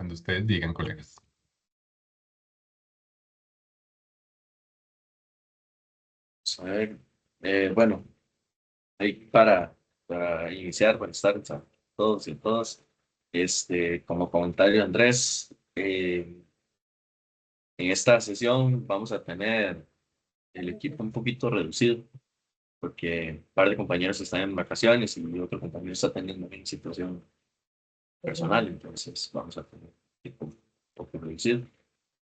Cuando ustedes digan, colegas. A ver, bueno, ahí para iniciar, buenas tardes a todos y a todas. Como comentario, Andrés, en esta sesión vamos a tener el equipo un poquito reducido, porque un par de compañeros están en vacaciones y otro compañero está teniendo una situación personal, entonces vamos a tener un equipo un poco reducido.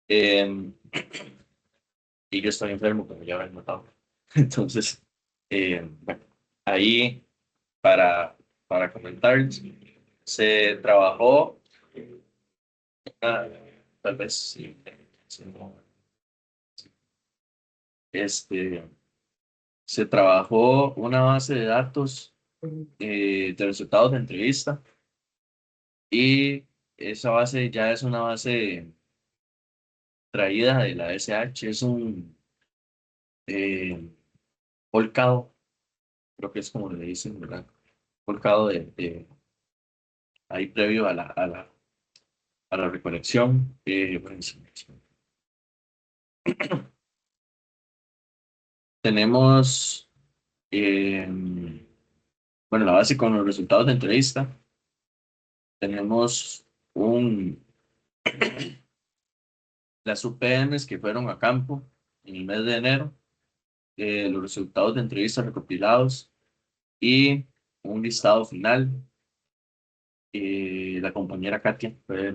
Eh, y yo estoy enfermo, como ya habrán notado. Entonces, bueno, ahí para, para comentar, se trabajó, ah, tal vez sí, sí, no, este, se trabajó una base de datos de resultados de entrevista y esa base ya es una base traída de la SH, es un eh, volcado, creo que es como le dicen, ¿verdad? Volcado ahí previo a la recolección. Bueno, sí, sí. Tenemos, eh, bueno, la base con los resultados de entrevista. Tenemos un, las UPMs que fueron a campo en el mes de enero, los resultados de entrevista recopilados y un listado final. La compañera Katia fue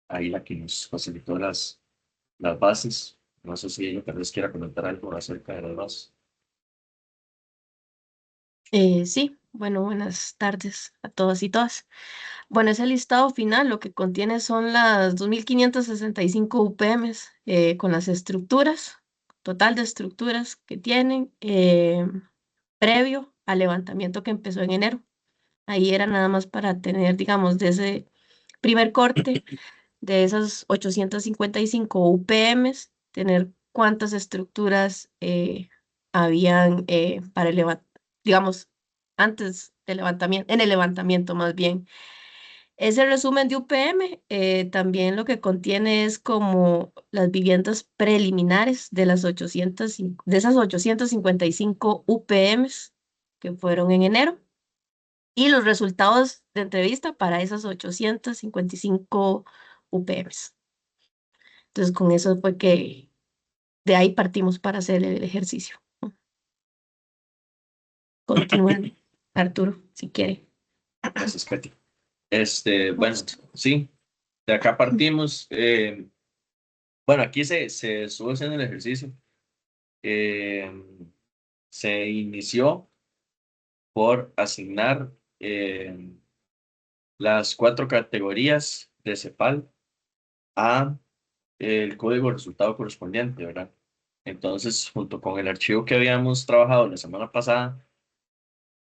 ahí la que nos facilitó las bases. No sé si ella tal vez quiera comentar algo acerca de las bases. Sí, bueno, buenas tardes a todos y todas. Bueno, ese listado final lo que contiene son las 2.565 UPMs con las estructuras, total de estructuras que tienen previo al levantamiento que empezó en enero. Ahí era nada más para tener, digamos, de ese primer corte de esas 855 UPMs, tener cuántas estructuras habían para elevar, digamos, antes del levantamiento, en el levantamiento más bien. Ese resumen de UPM también lo que contiene es como las viviendas preliminares de de esas 855 UPMs que fueron en enero y los resultados de entrevista para esas 855 UPMs. Entonces, con eso fue que de ahí partimos para hacer el ejercicio. Continúen, Arturo, si quiere. Gracias, Katia. Bueno, sí, de acá partimos. Bueno, aquí se estuvo haciendo el ejercicio. Eh, Se inició por asignar las 4 categorías de CEPAL a el código de resultado correspondiente, ¿verdad? Entonces, junto con el archivo que habíamos trabajado la semana pasada,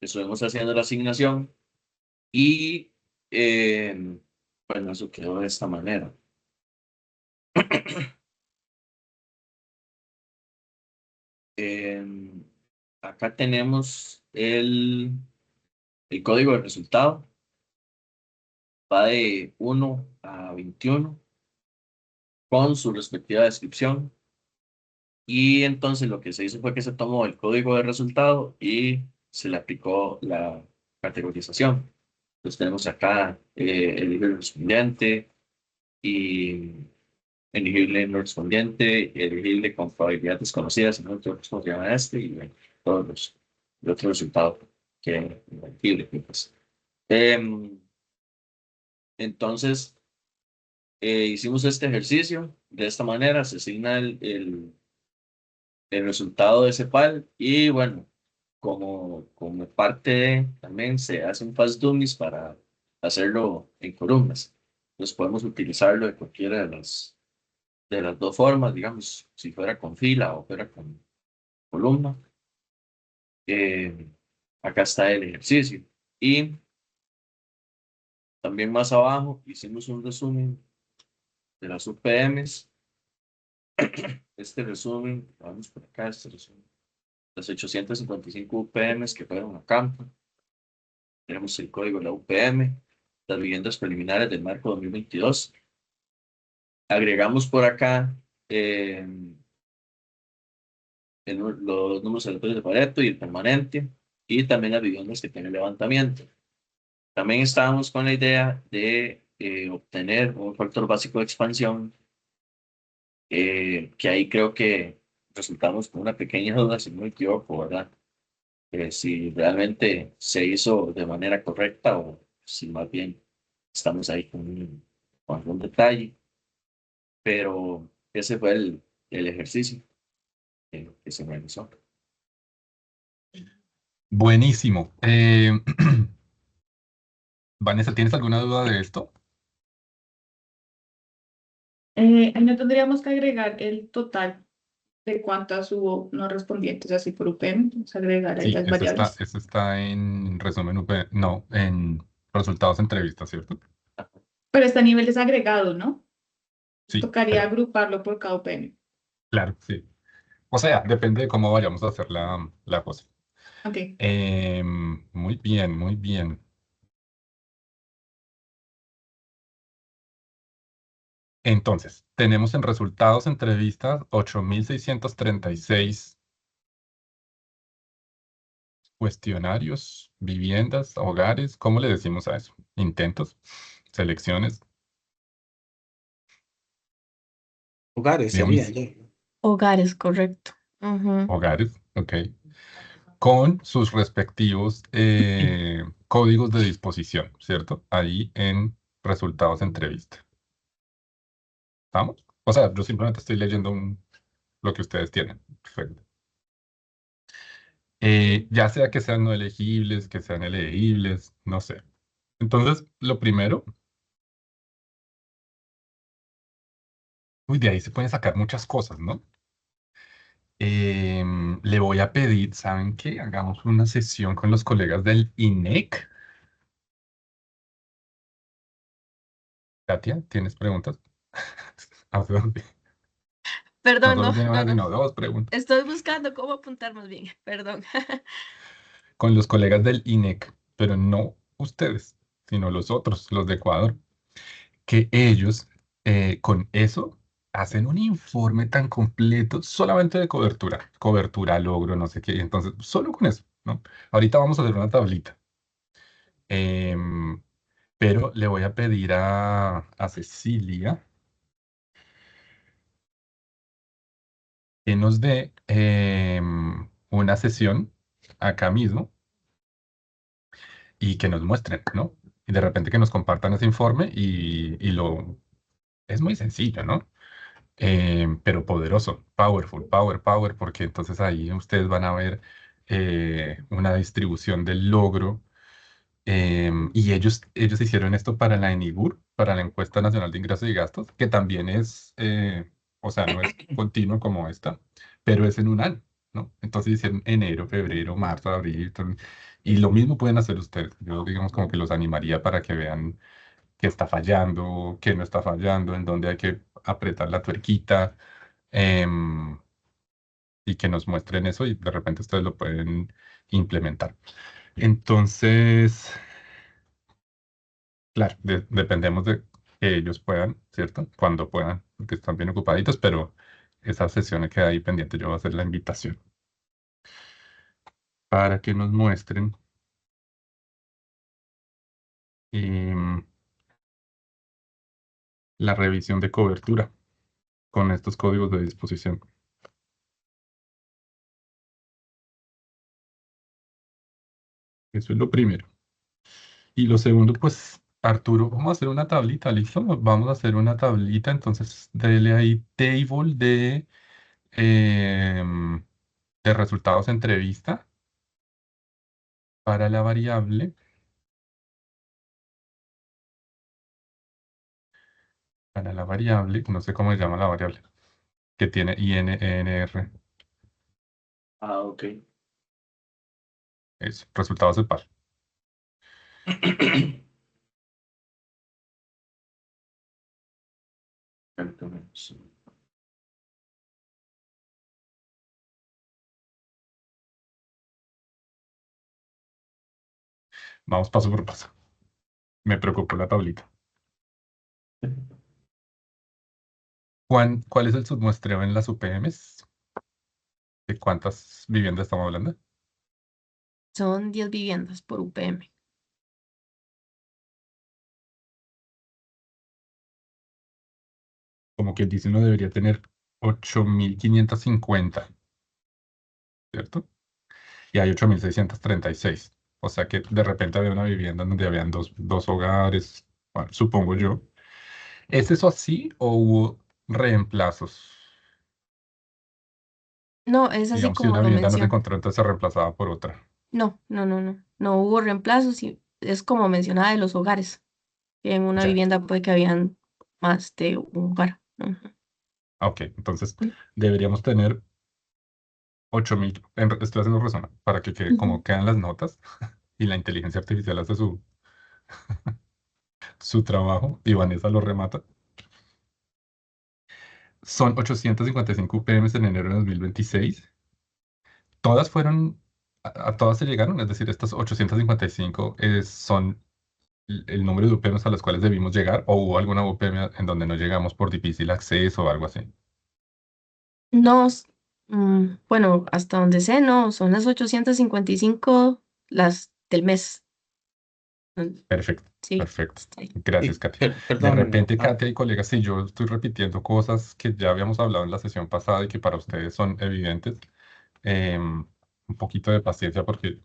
estuvimos haciendo la asignación y, bueno, eso quedó de esta manera. Em, Acá tenemos el código de resultado, va de 1 a 21 con su respectiva descripción. Y entonces lo que se hizo fue que se tomó el código de resultado y se le aplicó la categorización. Entonces tenemos acá elegible respondiente y elegible no respondiente, elegible con probabilidad desconocida, si no creo que cómo se llama este, y bueno, todos los otros resultados que elegible. Pues. Em, entonces hicimos este ejercicio de esta manera, se asigna el resultado de CEPAL y bueno, como parte de, también se hacen fast dummies para hacerlo en columnas. Entonces podemos utilizarlo de cualquiera de las dos formas, digamos, si fuera con fila o fuera con columna. Eh, Acá está el ejercicio. Y también más abajo hicimos un resumen de las UPMs. Este resumen, vamos por acá, este resumen. Las 855 UPMs que fueron a campo. Tenemos el código de la UPM, las viviendas preliminares del marco 2022. Agregamos por acá eh, los números aleatorios de Pareto y el permanente, y también las viviendas que tienen levantamiento. También estábamos con la idea de obtener un factor básico de expansión, que ahí creo que resultamos con una pequeña duda, si no me equivoco, ¿verdad? Si realmente se hizo de manera correcta o si más bien estamos ahí con algún detalle, pero ese fue el ejercicio que se realizó. Buenísimo. Vanessa, ¿tienes alguna duda de esto? Ahí no tendríamos que agregar el total de cuántas hubo no respondientes así por UPM, entonces agregar ahí Sí, las variables. eso está en resumen no, en resultados de entrevista, ¿cierto? Pero está a niveles agregados, ¿no? Sí, Tocaría pero agruparlo por cada UPM. claro, sí. O sea, depende de cómo vayamos a hacer la cosa. Ok. Muy bien, muy bien. Entonces, tenemos en resultados entrevistas 8.636 cuestionarios, viviendas, hogares. ¿Cómo le decimos a eso? Intentos, selecciones, Hogares sería Diomis, ya. Hogares, correcto. Ujú. hogares, ok. Con sus respectivos códigos de disposición, ¿cierto? Ahí en resultados de entrevista. ¿Estamos? O sea, yo simplemente estoy leyendo lo que ustedes tienen. Perfecto. Ya sea que sean no elegibles, que sean elegibles, no sé. Entonces, lo primero, uy, de ahí se pueden sacar muchas cosas, ¿no? Le voy a pedir, ¿saben qué? Hagamos una sesión con los colegas del INEC. Katia, ¿tienes preguntas? Ah, perdón. No Perdón, solo no, tiene no, una, no. sino dos preguntas. Estoy buscando cómo apuntar más bien. Perdón. Con los colegas del INEC, pero no ustedes, sino los otros, los de Ecuador, que ellos con eso hacen un informe tan completo solamente de cobertura, logro, no sé qué, y entonces solo con eso, ¿no? Ahorita vamos a hacer una tablita, em, pero le voy a pedir a Cecilia que nos dé una sesión acá mismo y que nos muestren, ¿no? Y de repente que nos compartan ese informe es muy sencillo, ¿no? Pero poderoso, power, porque entonces ahí ustedes van a ver una distribución del logro. Y ellos hicieron esto para la ENIGUR, para la Encuesta Nacional de Ingresos y Gastos, que también es, o sea, no es continuo como esta, pero es en un año, ¿no? Entonces hicieron enero, febrero, marzo, abril, y lo mismo pueden hacer ustedes. Yo, digamos, como que los animaría para que vean qué está fallando, qué no está fallando, en dónde hay que apretar la tuerquita, em, y que nos muestren eso y de repente ustedes lo pueden implementar. Entonces, claro, dependemos de que ellos puedan, ¿cierto? Cuando puedan, porque están bien ocupaditos, pero esa sesión queda ahí pendiente. Yo voy a hacer la invitación para que nos muestren em, la revisión de cobertura con estos códigos de disposición. Eso es lo primero. Y lo segundo, pues, Arturo, vamos a hacer una tablita, ¿listo? Vamos a hacer una tablita, entonces dele ahí table em, de resultados de entrevista para la variable, no sé cómo se llama la variable, que tiene INR, Ah, ok. es resultados de par. Entonces, Vamos paso por paso. Me preocupó la tablita. ¿Cuál es el submuestreo en las UPMs? ¿De cuántas viviendas estamos hablando? Son 10 viviendas por UPM. Como que dice uno debería tener 8.550, ¿cierto? Y hay 8.636. O sea que de repente había una vivienda donde habían dos hogares, bueno, supongo yo. ¿Es eso así o hubo reemplazos? No, es así Digamos, si como una lo vivienda no se menciono. encontró, entonces se reemplazaba por otra. No, no, no, no. No hubo reemplazos y es como mencionaba de los hogares. Que en una Ya. vivienda puede que habían más de un hogar. Ujú. Ok, entonces deberíamos tener 8.000. Estoy haciendo resumen para que quede Ujú. como quedan las notas y la inteligencia artificial hace su trabajo y Vanessa lo remata. Son 855 UPMs en enero de 2026. Todas fueron, a todas se llegaron, es decir, estas 855 son el número de UPMs a las cuales debimos llegar, o hubo alguna UPM en donde no llegamos por difícil acceso o algo así. No, bueno, hasta donde sé, no, son las 855 las del mes. Perfecto, Sí, perfecto. sí. Gracias, Y, Katia. De perdón, repente, Katia y colegas, si yo estoy repitiendo cosas que ya habíamos hablado en la sesión pasada y que para ustedes son evidentes, un poquito de paciencia porque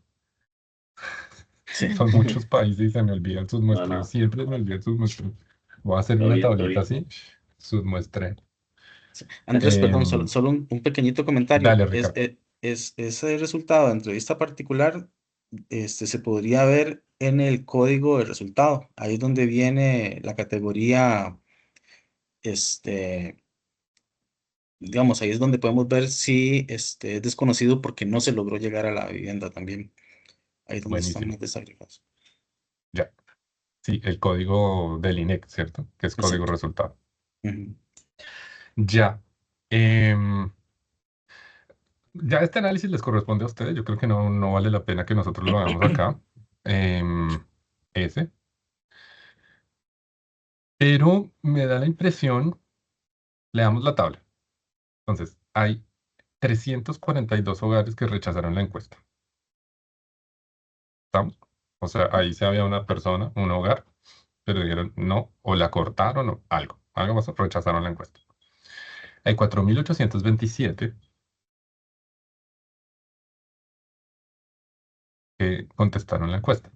sí. son muchos países y se me olvidan sus No, muestreos. no, Siempre me olvidan sus muestreos. Voy a hacer todo una bien, todo tablita bien. así, sus muestreo. Sí. Andrés, perdón, Em, solo un pequeñito comentario. dale, Ricardo. Ese resultado de entrevista particular, se podría ver en el código de resultado. Ahí es donde viene la categoría, este, digamos, ahí es donde podemos ver si es desconocido porque no se logró llegar a la vivienda también. Ahí es donde están Buenísimo. más desagregados. Ya. Sí, el código del INEC, ¿cierto? Que es código Exacto. resultado. Ujú. Ya. Em, ya este análisis les corresponde a ustedes. Yo creo que no vale la pena que nosotros lo hagamos acá. Em, ese. Pero me da la impresión, leamos la tabla. Entonces, hay 342 hogares que rechazaron la encuesta. ¿Estamos? O sea, ahí se había una persona, un hogar, pero dijeron no, o la cortaron o algo. Algo más, rechazaron la encuesta. Hay 4.827 que contestaron la encuesta.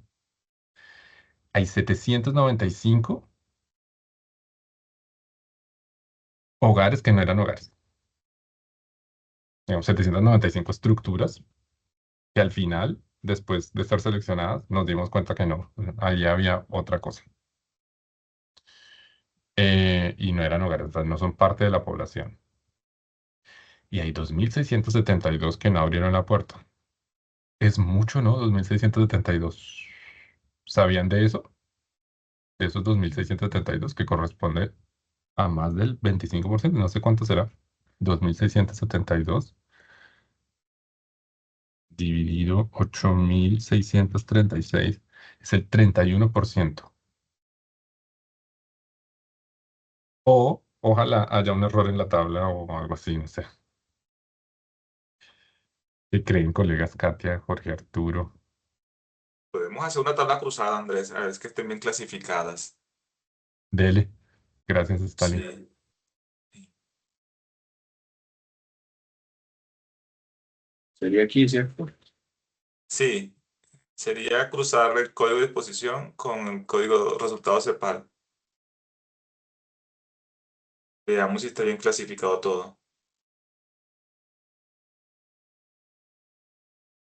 Hay 795 hogares que no eran hogares. Digamos, 795 estructuras que al final, después de estar seleccionadas, nos dimos cuenta que no, ahí había otra cosa. Y no eran hogares, o sea, no son parte de la población. Y hay 2.672 que no abrieron la puerta. Es mucho, ¿no? 2.672. ¿Sabían de eso? De esos 2.672 que corresponde a más del 25%, no sé cuánto será. 2.672 dividido 8.636 es el 31%. O ojalá haya un error en la tabla o algo así, no sé. ¿Qué creen, colegas Katia, Jorge Arturo? Podemos hacer una tabla cruzada, Andrés, a ver que estén bien clasificadas. Dele. Gracias, Stalin. Sí. Sería aquí, ¿cierto? Sí, sería cruzar el código de exposición con el código de resultados CEPAL. Veamos si está bien clasificado todo.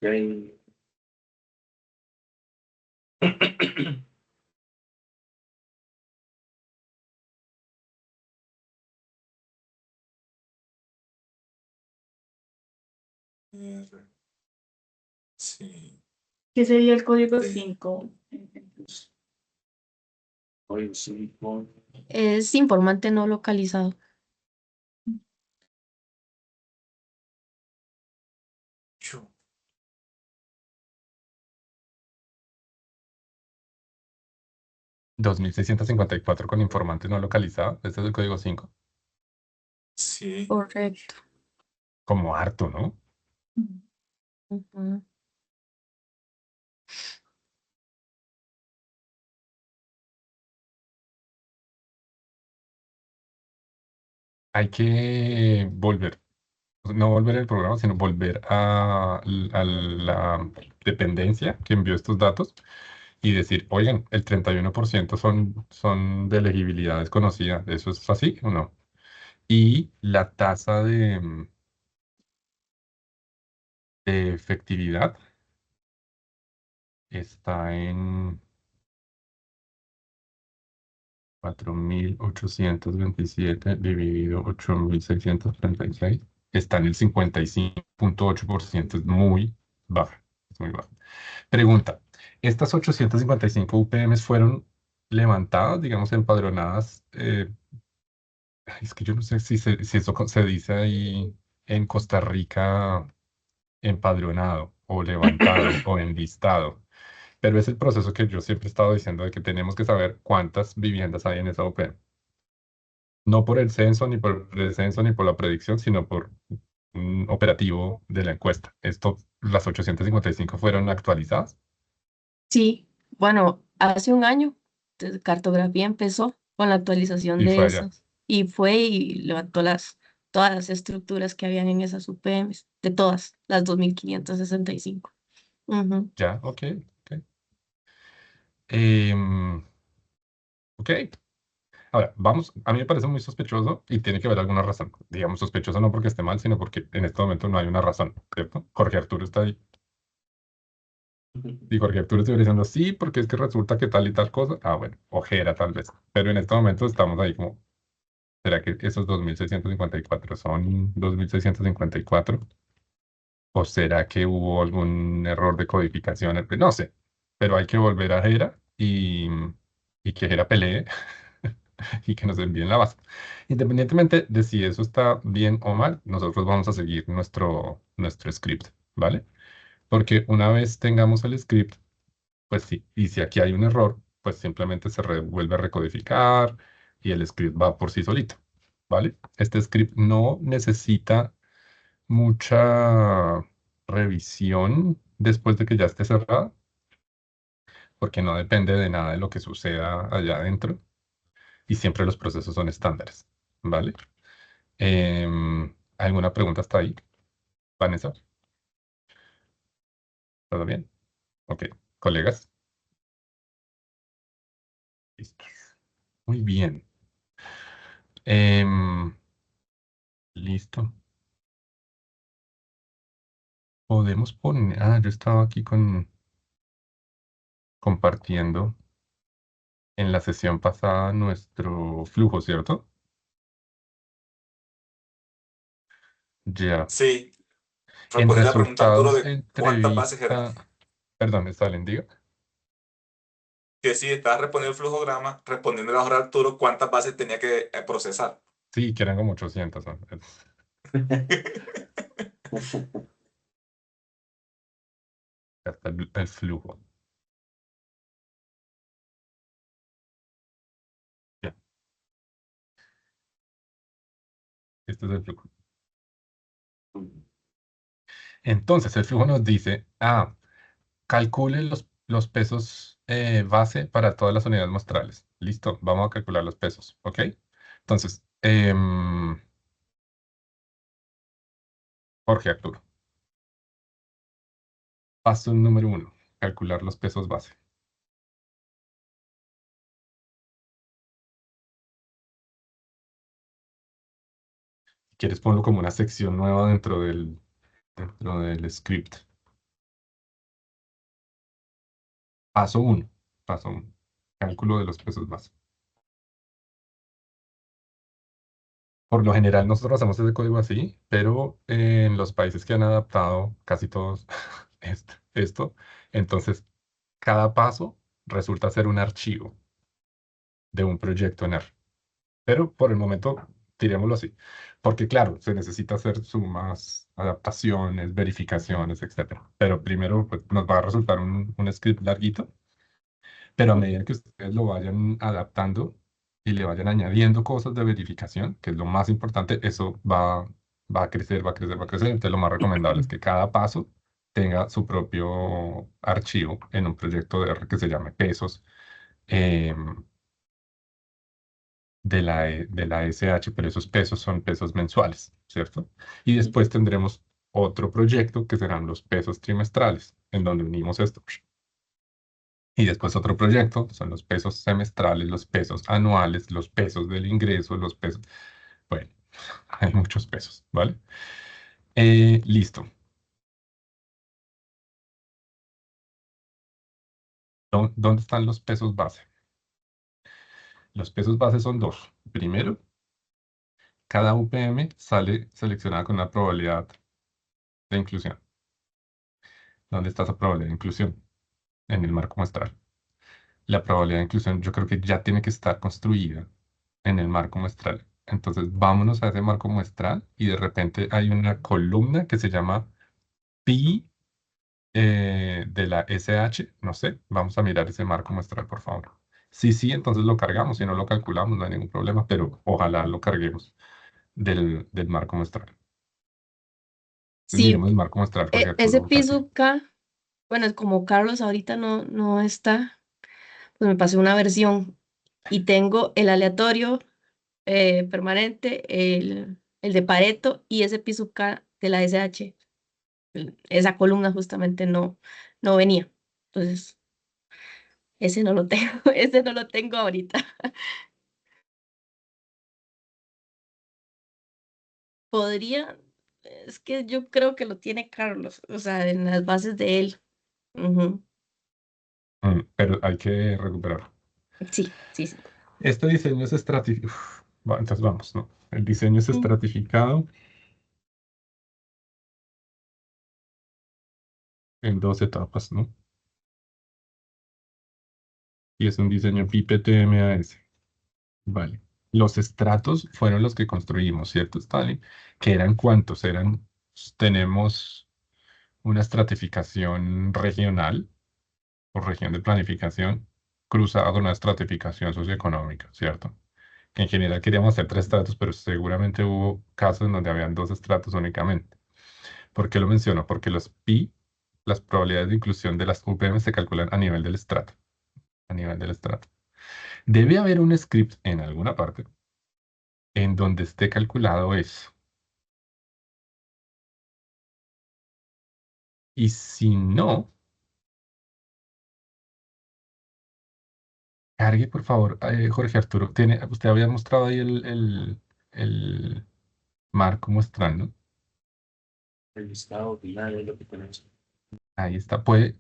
Ok. Sí. ¿Qué sería el código Sí. 5? Hoy sí, Es informante no localizado. Chu. 2654 con informante no localizado. Este es el código 5. Sí. Correcto. Como harto, ¿no? Ujú. Hay que volver, no volver el programa, sino volver a la dependencia que envió estos datos y decir, oigan, el 31% son de elegibilidad desconocida. ¿Eso es así o no? Y la tasa de efectividad está en 4.827 dividido 8.636. Está en el 55.8%. Es muy baja. Es muy baja. Pregunta, ¿estas 855 UPMs fueron levantadas, digamos, empadronadas? Es que yo no sé si eso se dice ahí en Costa Rica, empadronado o levantado o enlistado. Pero es el proceso que yo siempre he estado diciendo de que tenemos que saber cuántas viviendas hay en esa UPM. No por el censo, ni por el descenso, ni por la predicción, sino por un operativo de la encuesta. Las 855 fueron actualizadas Sí, bueno, hace un año cartografía empezó con la actualización y de fue allá. esas y fue y levantó todas las estructuras que habían en esas UPMs, de todas, las 2565. Ujú. Ya, ok, ok. Em, ok. Ahora, vamos, a mí me parece muy sospechoso y tiene que haber alguna razón. Digamos, sospechoso no porque esté mal, sino porque en este momento no hay una razón, ¿cierto? Jorge Arturo está ahí. Y Jorge Arturo estuviera diciendo, sí, porque es que resulta que tal y tal cosa. Ah, bueno, ojera tal vez. Pero en este momento estamos ahí como, ¿será que esos 2.654 son 2.654? ¿O será que hubo algún error de codificación? No sé, pero hay que volver a Jera y que Jera pelee y que nos envíen la base. Independientemente de si eso está bien o mal, nosotros vamos a seguir nuestro script, ¿vale? Porque una vez tengamos el script, pues sí, y si aquí hay un error, pues simplemente vuelve a recodificar y el script va por sí solito, ¿vale? Este script no necesita mucha revisión después de que ya esté cerrada, porque no depende de nada de lo que suceda allá adentro y siempre los procesos son estándares, ¿vale? ¿Alguna pregunta hasta ahí, Vanessa? ¿Todo bien? Ok, colegas. Listo. Muy bien. Em, listo. Podemos poner. Yo estaba aquí compartiendo en la sesión pasada nuestro flujo, ¿cierto? Ya. Sí. En Respondí la pregunta Arturo resultados de cuántas bases eran. entrevista. Perdón, Stalin, diga. Que sí, estaba respondiendo el flujograma, respondiendo a Arturo cuántas bases tenía que procesar. Sí, que eran como 800. ¿No? Ya está el flujo. Ya, este es el flujo. Entonces, el flujo nos dice, calcule los pesos base para todas las unidades muestrales. Listo, vamos a calcular los pesos, ¿ok? Entonces, Jorge Arturo, paso número 1, calcular los pesos base. Si quieres, ponlo como una sección nueva dentro del script. Paso 1, cálculo de los pesos base. Por lo general, nosotros hacemos ese código así, pero en los países que han adaptado casi todos esto, entonces cada paso resulta ser un archivo de un proyecto en R. Pero por el momento, tirémoslo así. Porque claro, se necesita hacer sumas, adaptaciones, verificaciones, etcétera. Pero primero pues, nos va a resultar un script larguito. pero a medida que ustedes lo vayan adaptando y le vayan añadiendo cosas de verificación, que es lo más importante, eso va a crecer, va a crecer, va a crecer. Entonces lo más recomendable es que cada paso tenga su propio archivo en un proyecto de R que se llame pesos em, de la SH, pero esos pesos son pesos mensuales, ¿cierto? Y después tendremos otro proyecto que serán los pesos trimestrales, en donde unimos esto. Y después otro proyecto, son los pesos semestrales, los pesos anuales, los pesos del ingreso, los pesos... Bueno, hay muchos pesos, ¿vale? Listo. ¿Dónde están los pesos base? Los pesos base son dos. Primero, cada UPM sale seleccionada con una probabilidad de inclusión. ¿Dónde está esa probabilidad de inclusión? En el marco muestral. La probabilidad de inclusión yo creo que ya tiene que estar construida en el marco muestral. Entonces vámonos a ese marco muestral y de repente hay una columna que se llama pi de la SH. No sé, vamos a mirar ese marco muestral, por favor. Sí, sí, entonces lo cargamos. Si no lo calculamos, no hay ningún problema, pero ojalá lo carguemos del marco muestral. Sí, Miremos el marco muestral, Jorge ese Arturo, fácil. piso K, bueno, como Carlos ahorita no está, pues me pasé una versión y tengo el aleatorio permanente, el de Pareto y ese piso K de la SH. Esa columna justamente no venía. Entonces, ese no lo tengo, ese no lo tengo ahorita. Podría, es que yo creo que lo tiene Carlos, o sea, en las bases de él. Ujú. Pero hay que recuperarlo. Sí, sí, sí. Este diseño es estratificado. Entonces vamos, ¿no? El diseño es Mm. estratificado en dos etapas, ¿no? Y es un diseño PIPE-TMAS. Vale. Los estratos fueron los que construimos, ¿cierto, Stalin? ¿Que eran cuántos? Tenemos una estratificación regional o región de planificación cruzada con una estratificación socioeconómica, ¿cierto? Que en general queríamos hacer tres estratos, pero seguramente hubo casos en donde habían dos estratos únicamente. ¿Por qué lo menciono? Porque los pi, las probabilidades de inclusión de las UPM se calculan a nivel del estrato. A nivel del estrato. Debe haber un script en alguna parte en donde esté calculado eso. Y si no, cargue por favor, Jorge Arturo. Usted había mostrado ahí el marco mostrando. El listado final es lo que tenemos. Ahí está. Puede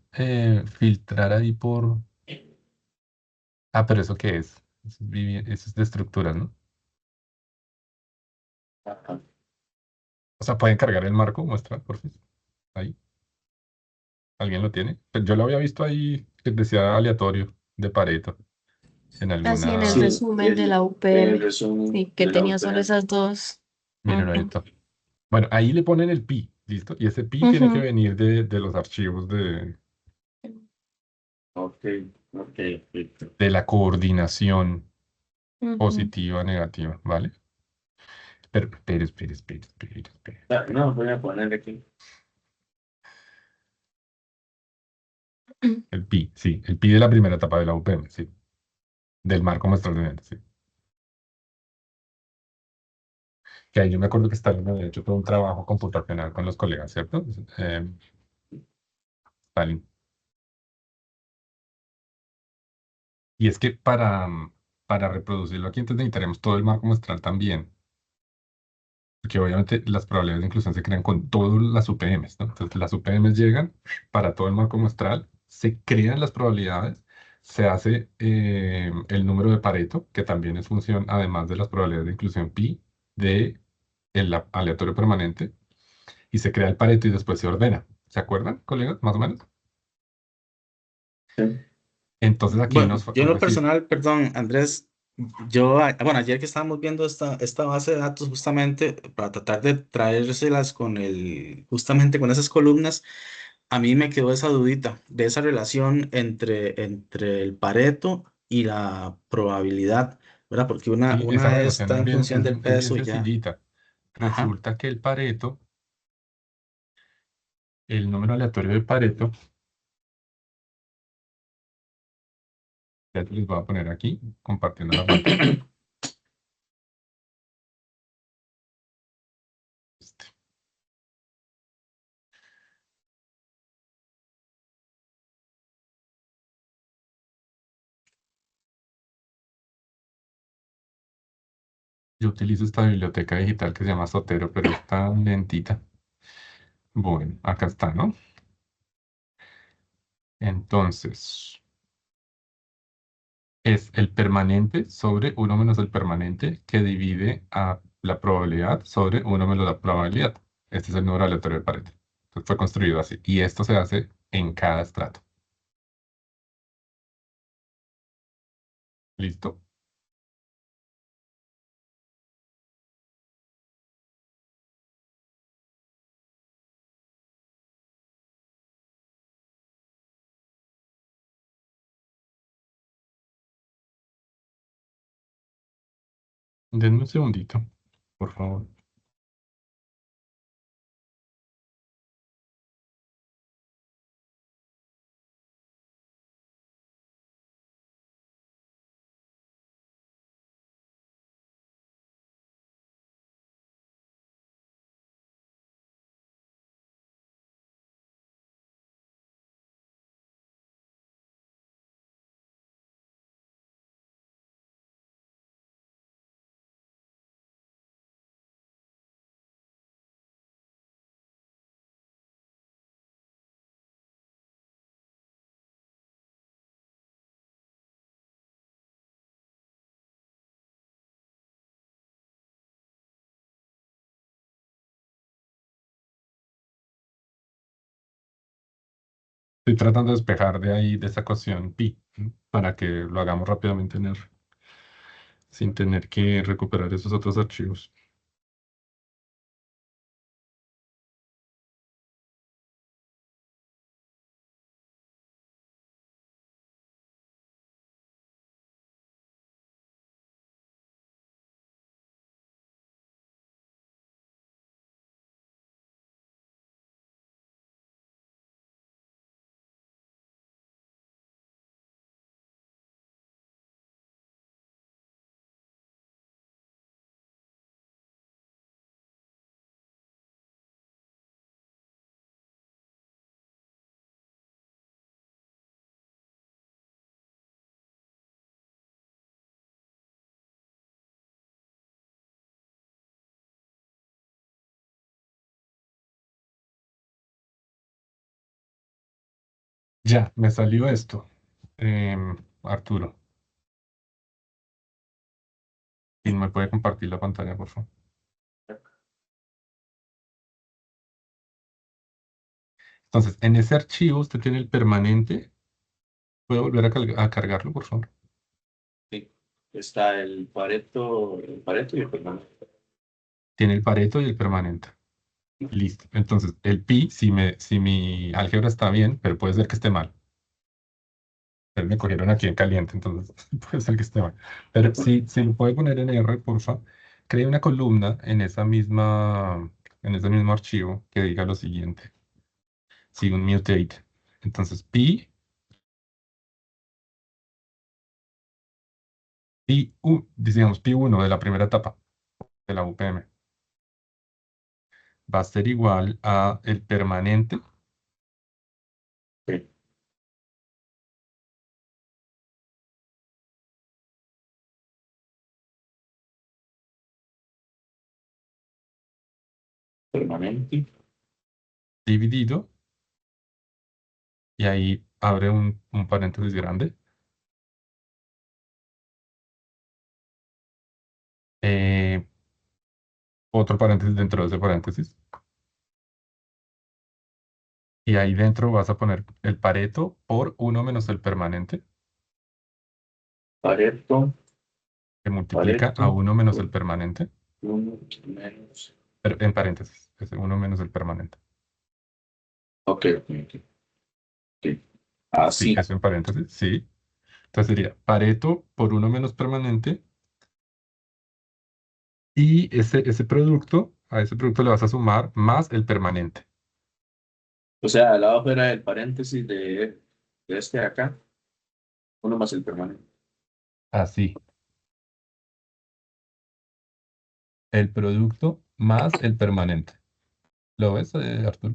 filtrar ahí por. Ah, pero ¿eso qué es? Eso es de estructuras, ¿no? Ajá. O sea, pueden cargar el marco muestra, por favor. Ahí. ¿Alguien lo tiene? Pues yo lo había visto ahí que decía aleatorio de Pareto en Así en el alguna. Sí, resumen de la en el UPM, resumen sí, que de la tenía solo UPM. esas dos. Miren, ahí Ujú. está. Bueno, ahí le ponen el pi, ¿listo? Y ese pi tiene que Ujú. venir de los archivos Ok, ok, ok. de la coordinación Ujú. positiva, negativa, ¿vale? Pero, espere. No, voy a poner aquí. El pi, sí, el pi de la primera etapa de la UPM, sí. Del marco muestral de ventas, sí. Que ahí yo me acuerdo que Stalin había hecho todo un trabajo computacional con los colegas, ¿cierto? Stalin. Y es que para reproducirlo aquí, entonces necesitaremos todo el marco muestral también. Porque obviamente las probabilidades de inclusión se crean con todas las UPMs, ¿no? Entonces las UPMs llegan para todo el marco muestral, se crean las probabilidades, se hace el número de Pareto, que también es función, además de las probabilidades de inclusión pi, de el aleatorio permanente, y se crea el Pareto y después se ordena. ¿Se acuerdan, colegas? Más o menos. Sí. Entonces aquí Bueno, nos, yo en como lo decir, personal, perdón, Andrés, bueno, ayer que estábamos viendo esta base de datos justamente para tratar de traérselas justamente con esas columnas, a mí me quedó esa dudita de esa relación entre el Pareto y la probabilidad, ¿verdad? Porque Y esa una relación está en función del es bien peso y ya. sencillita. Ajá. Resulta que el Pareto, el número aleatorio de Pareto, ya te les voy a poner aquí, compartiendo la pantalla. Este. Yo utilizo esta biblioteca digital que se llama Zotero, pero es tan lentita. Bueno, acá está, ¿no? Entonces, es el permanente sobre 1 menos el permanente que divide a la probabilidad sobre 1 menos la probabilidad. Este es el número aleatorio de Pareto. Entonces fue construido así. Y esto se hace en cada estrato. ¿Listo? Denme un segundito, por favor. Estoy tratando de despejar de ahí, de esa ecuación pi, ¿no? Para que lo hagamos rápidamente en R, sin tener que recuperar esos otros archivos. Ya, me salió esto. Arturo, ¿quién me puede compartir la pantalla, por favor? Entonces, en ese archivo usted tiene el permanente. ¿Puede volver a cargarlo, por favor? Sí. Está el Pareto y el permanente. Tiene el Pareto y el permanente. Listo. Entonces, el pi, si mi álgebra está bien, pero puede ser que esté mal. Pero me cogieron aquí en caliente, entonces puede ser que esté mal. Pero si lo puede poner en R, porfa, cree una columna en ese mismo archivo que diga lo siguiente. Sí, un mutate. Entonces, digamos, pi1 de la primera etapa de la UPM va a ser igual a el permanente Sí. Permanente. dividido, y ahí abre un paréntesis grande. eh, Otro paréntesis dentro de ese paréntesis. Y ahí dentro vas a poner el Pareto por 1 menos el permanente, Pareto. que multiplica a Pareto. 1 menos el permanente, 1 menos. pero en paréntesis, es 1 menos el permanente. Ok, ok, ok. Ok. Sí, Así. eso en paréntesis, sí. Entonces sería Pareto por uno menos permanente y ese producto, a ese producto le vas a sumar más el permanente. O sea, al lado fuera del paréntesis de este de acá, uno más el permanente. Así, el producto más el permanente. ¿Lo ves, Arturo?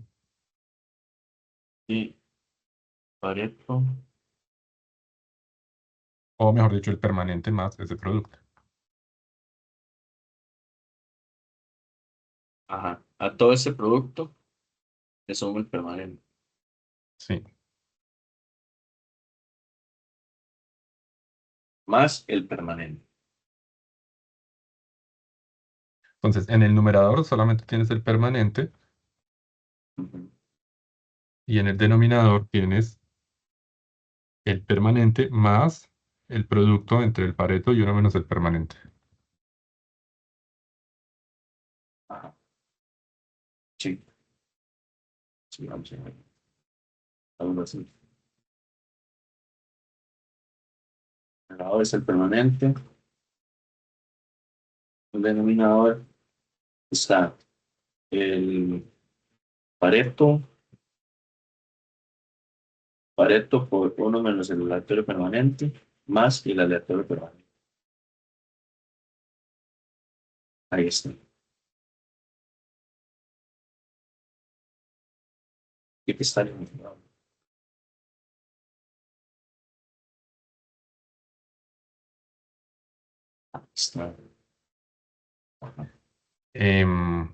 Y Pareto. O mejor dicho, el permanente más ese producto. Ajá. A todo ese producto le sumo el permanente. Sí. Más el permanente. Entonces, en el numerador solamente tienes el permanente Ujú. y en el denominador tienes el permanente más el producto entre el Pareto y uno menos el permanente. Ajá. Sí. Sí, vamos a ver. Algo así. Al lado es el permanente. El denominador está el Pareto. Pareto por uno menos el aleatorio permanente más el aleatorio permanente. Ahí está. Y aquí está el denominador. Ahí está. Ajá. Em,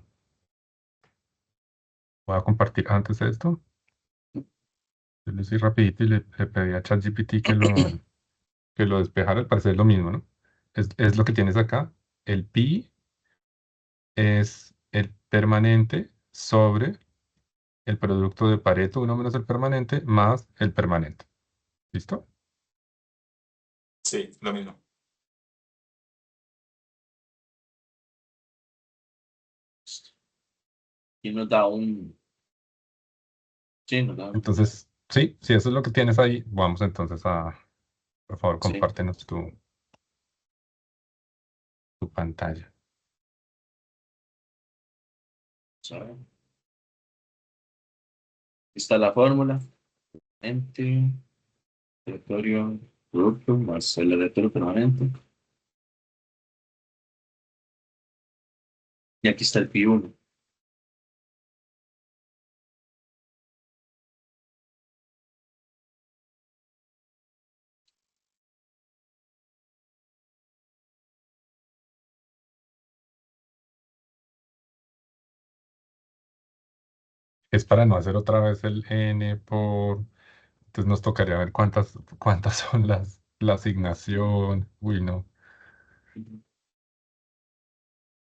Voy a compartir antes de esto. Yo lo hice rapidito y le pedí a ChatGPT que lo despejara. Al parecer es lo mismo, ¿no? Es lo que tienes acá. El pi es el permanente sobre el producto de Pareto, uno menos el permanente, más el permanente. ¿Listo? Sí, lo mismo. Y nos da un. Sí, nos da un. Entonces, sí, si eso es lo que tienes ahí, vamos entonces a, por favor, Sí. compártenos tu pantalla. ¿Sabe? Está la fórmula. Ente, aleatorio, producto más el aleatorio permanente. Y aquí está el pi 1. Es para no hacer otra vez el n por... Entonces nos tocaría ver cuántas son la asignación. Uy, no.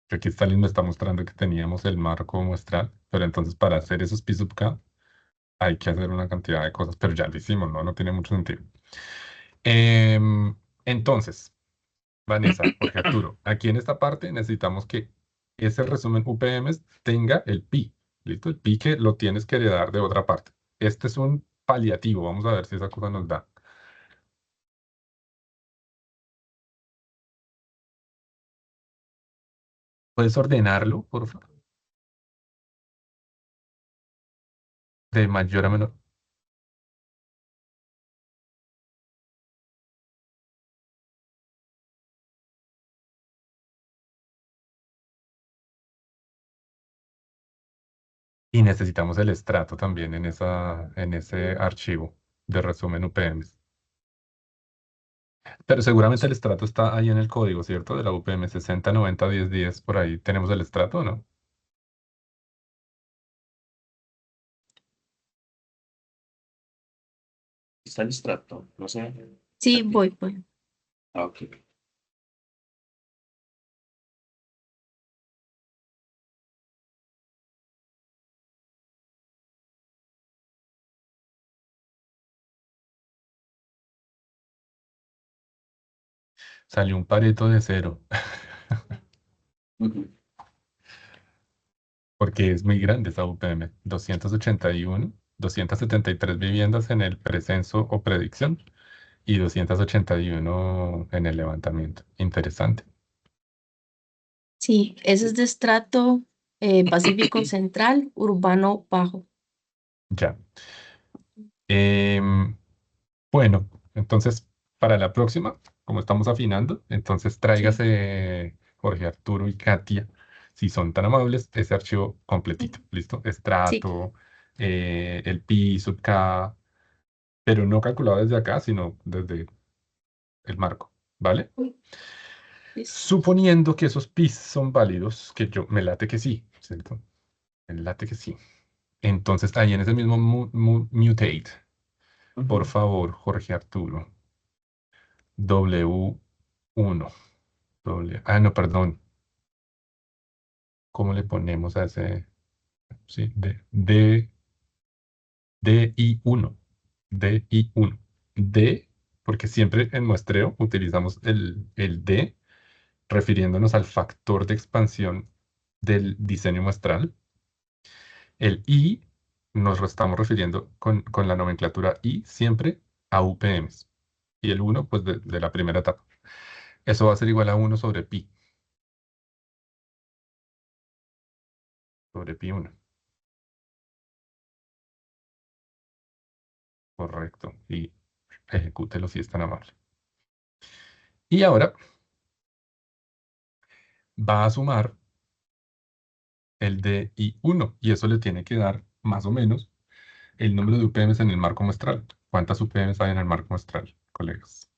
Que aquí Stalin me está mostrando que teníamos el marco muestral, pero entonces para hacer esos P sub K hay que hacer una cantidad de cosas, pero ya lo hicimos, ¿no? No tiene mucho sentido. Entonces, Vanessa, Jorge Arturo, aquí en esta parte necesitamos que ese resumen UPM tenga el pi, ¿listo? El pi que lo tienes que heredar de otra parte. Este es un paliativo, vamos a ver si esa cosa nos da. ¿Puedes ordenarlo, por favor? De mayor a menor. Y necesitamos el estrato también en ese archivo de resumen UPM. Pero seguramente el estrato está ahí en el código, ¿cierto? De la UPM 60 90 10 10, por ahí tenemos el estrato, ¿o no? Está el extracto. No sé. Sí, Aquí. voy. Ah, ok. Salió un Pareto de cero, Ujú. porque es muy grande esa UPM. 281. 273 viviendas en el precenso o predicción y 281 en el levantamiento. Interesante. Sí, ese es de estrato Pacífico Central, urbano bajo. Ya. Em, bueno, entonces para la próxima, como estamos afinando, entonces Sí. tráigase Jorge Arturo y Katia, si son tan amables, ese archivo completito. ¿Listo? Sí, Estrato, el pi sub k, pero no calculado desde acá, sino desde el marco. ¿Vale? listo. Suponiendo que esos pis son válidos, que yo me late que sí, ¿cierto? Me late que sí. Entonces, ahí en ese mismo mutate, por favor, Jorge Arturo, W1, no, perdón. ¿Cómo le ponemos a ese? Sí, DI1, DI1. D, porque siempre en muestreo utilizamos el D refiriéndonos al factor de expansión del diseño muestral. El I nos estamos refiriendo con la nomenclatura I siempre a UPMs. Y el 1, pues de la primera etapa. Eso va a ser igual a 1 sobre pi. Sobre pi 1. Correcto. Y ejecútelo si es tan amable. Y ahora va a sumar el de I1. Y eso le tiene que dar más o menos el número de UPMs en el marco muestral. ¿Cuántas UPMs hay en el marco muestral, colegas?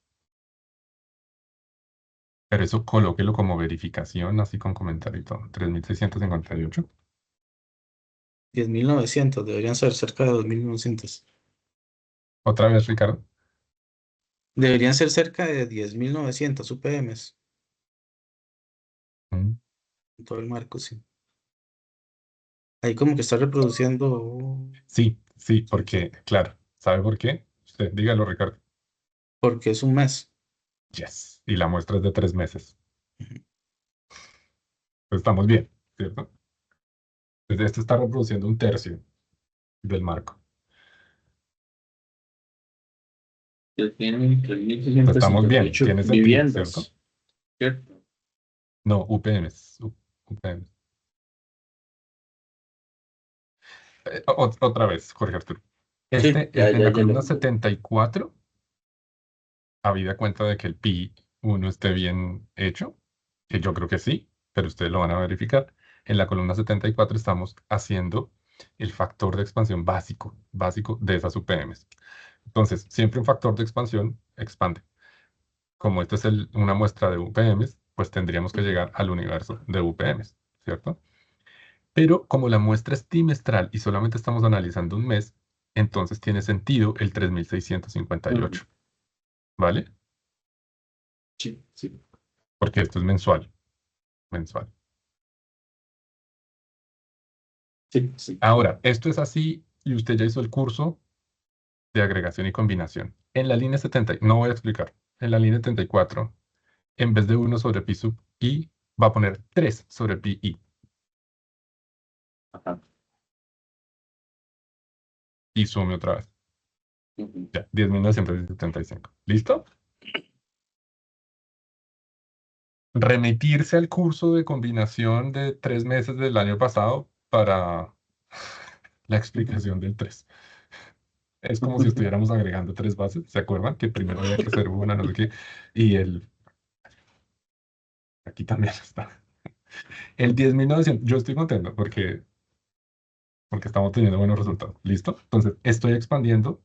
Pero eso colóquelo como verificación, así con comentario y todo. 3658. 10.900, deberían ser cerca de 2.900. Otra vez, Ricardo. Deberían ser cerca de 10.900 UPMs Mm. en todo el marco, sí. Ahí como que está reproduciendo, Sí, sí, sí, porque, claro, ¿sabe por qué? Usted, dígalo, Ricardo. porque es un mes. Yes. Y la muestra es de 3 meses. Ujú. Pues estamos bien, ¿cierto? Entonces, esto está reproduciendo un tercio del marco. Que tienen Pues estamos bien, 3.658 tiene sentido, ¿cierto? viviendas, ¿cierto? No, UPMs. UPMs. Otra vez, Jorge Arturo. Sí, En la ya lo columna vi. 74, habida cuenta de que el pi 1 esté bien hecho, que yo creo que sí, pero ustedes lo van a verificar. En la columna 74 estamos haciendo el factor de expansión básico de esas UPMs. Entonces, siempre un factor de expansión expande. Como esta es una muestra de UPMs, pues tendríamos que llegar al universo de UPMs, ¿cierto? Pero como la muestra es trimestral y solamente estamos analizando un mes, entonces tiene sentido el 3658, ¿vale? Sí, sí, Porque esto es mensual, mensual. sí, sí. Ahora, esto es así y usted ya hizo el curso de agregación y combinación. En la línea 70, no voy a explicar, en la línea 74, en vez de 1 sobre pi sub i, va a poner 3 sobre pi i Ajá. y sume otra vez. Ujú. Ya, 10.975. ¿Listo? Remitirse al curso de combinación de 3 meses del año pasado para la explicación del 3. Es como si estuviéramos agregando 3 bases. ¿Se acuerdan? Que primero había que hacer una, no sé qué. Y aquí también está. El 10.900. Yo estoy contento porque estamos teniendo buenos resultados. ¿Listo? Entonces, estoy expandiendo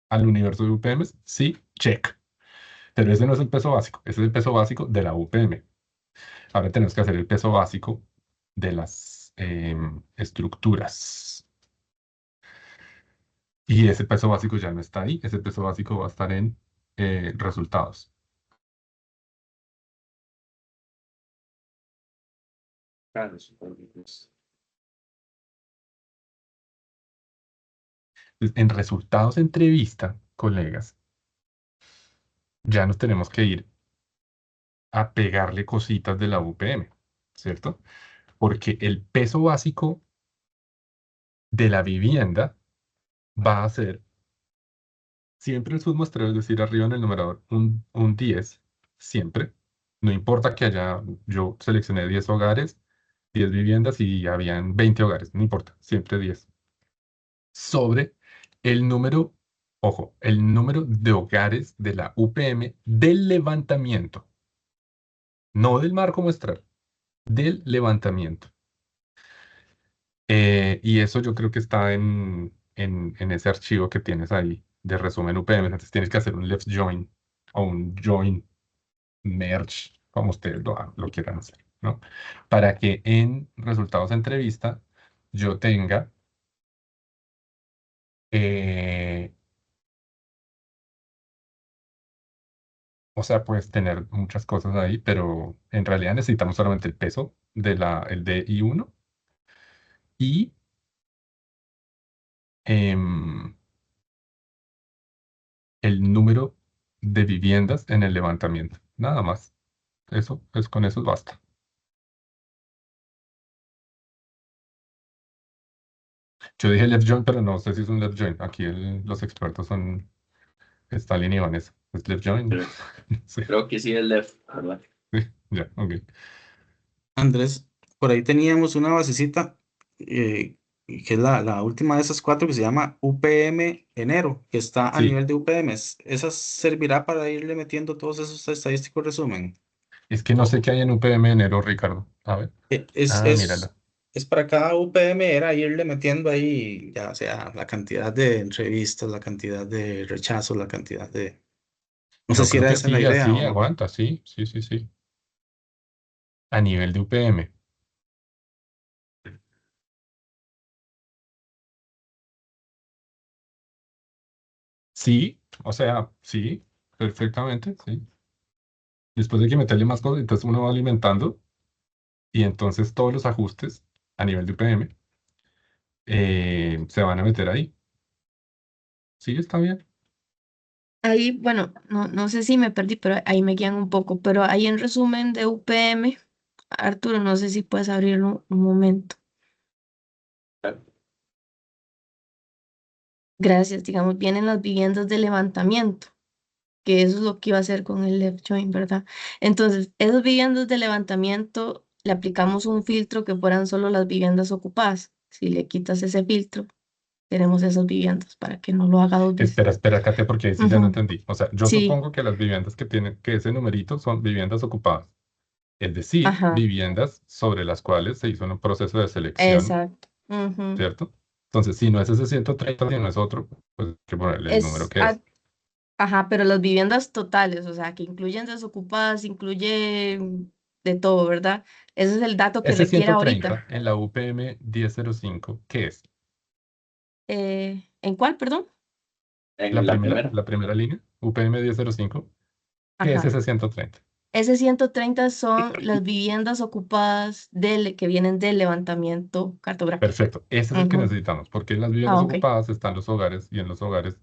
al universo de UPMs. Sí, check. Pero ese no es el peso básico. Ese es el peso básico de la UPM. Ahora tenemos que hacer el peso básico de las estructuras. Y ese peso básico ya no está ahí. Ese peso básico va a estar en resultados. Claro, súper bien, pues. Entonces, en resultados entrevista, colegas, ya nos tenemos que ir a pegarle cositas de la UPM, ¿cierto? Porque el peso básico de la vivienda va a ser siempre el submuestreo, es decir, arriba en el numerador, un 10, siempre. No importa que yo seleccioné 10 hogares, 10 viviendas y habían 20 hogares, no importa, siempre 10. Sobre el número, ojo, el número de hogares de la UPM del levantamiento, no del marco muestral, del levantamiento. Y eso yo creo que está en ese archivo que tienes ahí de resumen UPM. Entonces tienes que hacer un left join o un join merge, como ustedes lo quieran hacer, ¿no? Para que en resultados de entrevista yo tenga o sea, puedes tener muchas cosas ahí, pero en realidad necesitamos solamente el peso el DI1 y em, el número de viviendas en el levantamiento. Nada más. Con eso basta. Yo dije left join, pero no sé si es un left join. Aquí los expertos son Stalin y Vanessa. ¿Es left join? Pero Sí, creo que sí es left, ¿verdad? sí, ya, ok. Andrés, por ahí teníamos una basecita que es la última de esas cuatro que se llama UPM enero, que está a Sí, nivel de UPMs. ¿Esa servirá para irle metiendo todos esos estadísticos resumen? es que no sé qué hay en UPM enero, Ricardo. A ver. E- Es, Ah, míralo. es, es para cada UPM, era irle metiendo ahí, ya sea la cantidad de entrevistas, la cantidad de rechazos, la cantidad de... No sé Yo si creo era que esa la sí, idea así o no. aguanta, sí, sí, sí, sí. A nivel de UPM. Sí, o sea, sí, perfectamente, sí. Después hay que meterle más cosas, entonces uno va alimentando y entonces todos los ajustes a nivel de UPM se van a meter ahí. Sí, está bien. Ahí, bueno, no sé si me perdí, pero ahí me guían un poco. Pero ahí en resumen de UPM, Arturo, no sé si puedes abrirlo un momento. Gracias, digamos, vienen las viviendas de levantamiento, que eso es lo que iba a hacer con el left join, ¿verdad? Entonces, esas viviendas de levantamiento, le aplicamos un filtro que fueran solo las viviendas ocupadas. Si le quitas ese filtro, tenemos esas viviendas para que no lo haga dos veces. Espera, Kate, porque ahí sí ya no Ujú. entendí. O sea, yo Sí, supongo que las viviendas que tienen, que ese numerito son viviendas ocupadas. Es decir, ajá, viviendas sobre las cuales se hizo un proceso de selección, exacto. Ujú. ¿cierto? Entonces, si no es ese 130, si no es otro, pues hay que ponerle el número Es, que es. ajá, pero las viviendas totales, o sea, que incluyen desocupadas, incluye de todo, ¿verdad? Ese es el dato que Ese requiere 130 ahorita. en la UPM 1005, ¿qué es? ¿En cuál, perdón? En la primera. La primera línea, UPM 1005, ¿qué es Ajá. ese 130? Ese 130 son las viviendas ocupadas que vienen del levantamiento cartográfico. Perfecto, ese es el que Ujú. necesitamos, porque en las Ah, viviendas ok. ocupadas están los hogares y en los hogares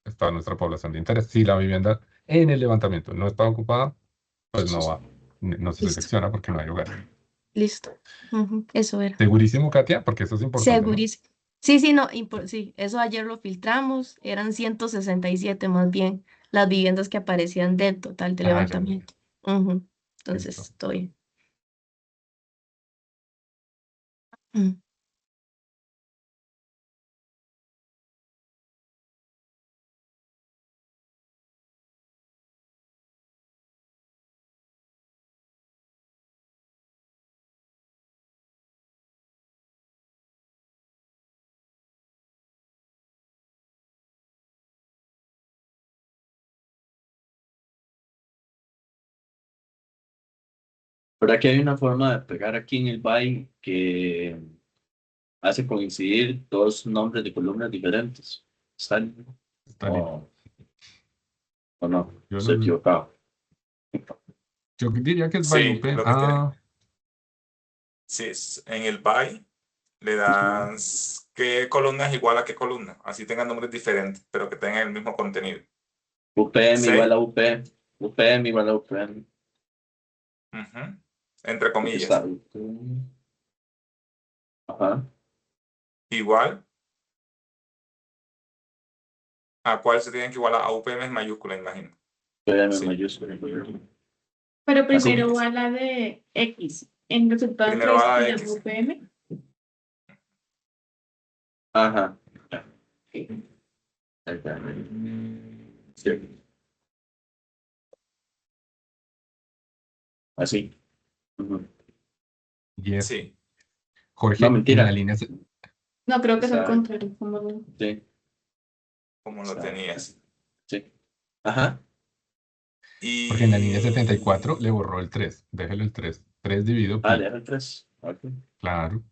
está nuestra población de interés. Si la vivienda en el levantamiento no está ocupada, pues no va, no se Listo, selecciona porque no hay hogar. listo. Ujú. Eso era. Segurísimo, Katia, porque eso es importante, ¿no? Segurísimo. Sí, sí, no, sí, eso ayer lo filtramos, eran 167 más bien las viviendas que aparecían del total de Ah, ya, ya, ya. levantamiento. Ujú. Entonces, Listo. estoy. Mm. Pero aquí hay una forma de pegar aquí en el byte que hace coincidir dos nombres de columnas diferentes. ¿Están? Está bien. O, o no, Yo, estoy no, equivocado. yo diría que es Sí, Bayupe. lo que tienen. Ah, Sí, en el by le dan qué columna es igual a qué columna. Así tengan nombres diferentes, pero que tengan el mismo contenido. UPM igual ¿Sí? a UPM. UPM igual a UPM. Ujú. Entre Aquí está. comillas. Ajá. Igual ¿A cuál se tienen que igualar? A UPM mayúscula, imagino. UPM Sí. mayúscula. Pero Así primero es. va la de X. En resultado de Primero va la entrevista de se llama X. UPM. Ajá. Sí. Así. Ujú. Yes. Sí. Jorge, No, en mentira. la línea, No, creo que es al Está- contrario. Como Sí. Como lo Está- tenías. Sí. Ajá. Jorge, en la línea Y 74 le borró el 3. Déjelo el 3. 3 dividido Ah, pi. le el 3. Ok. Claro.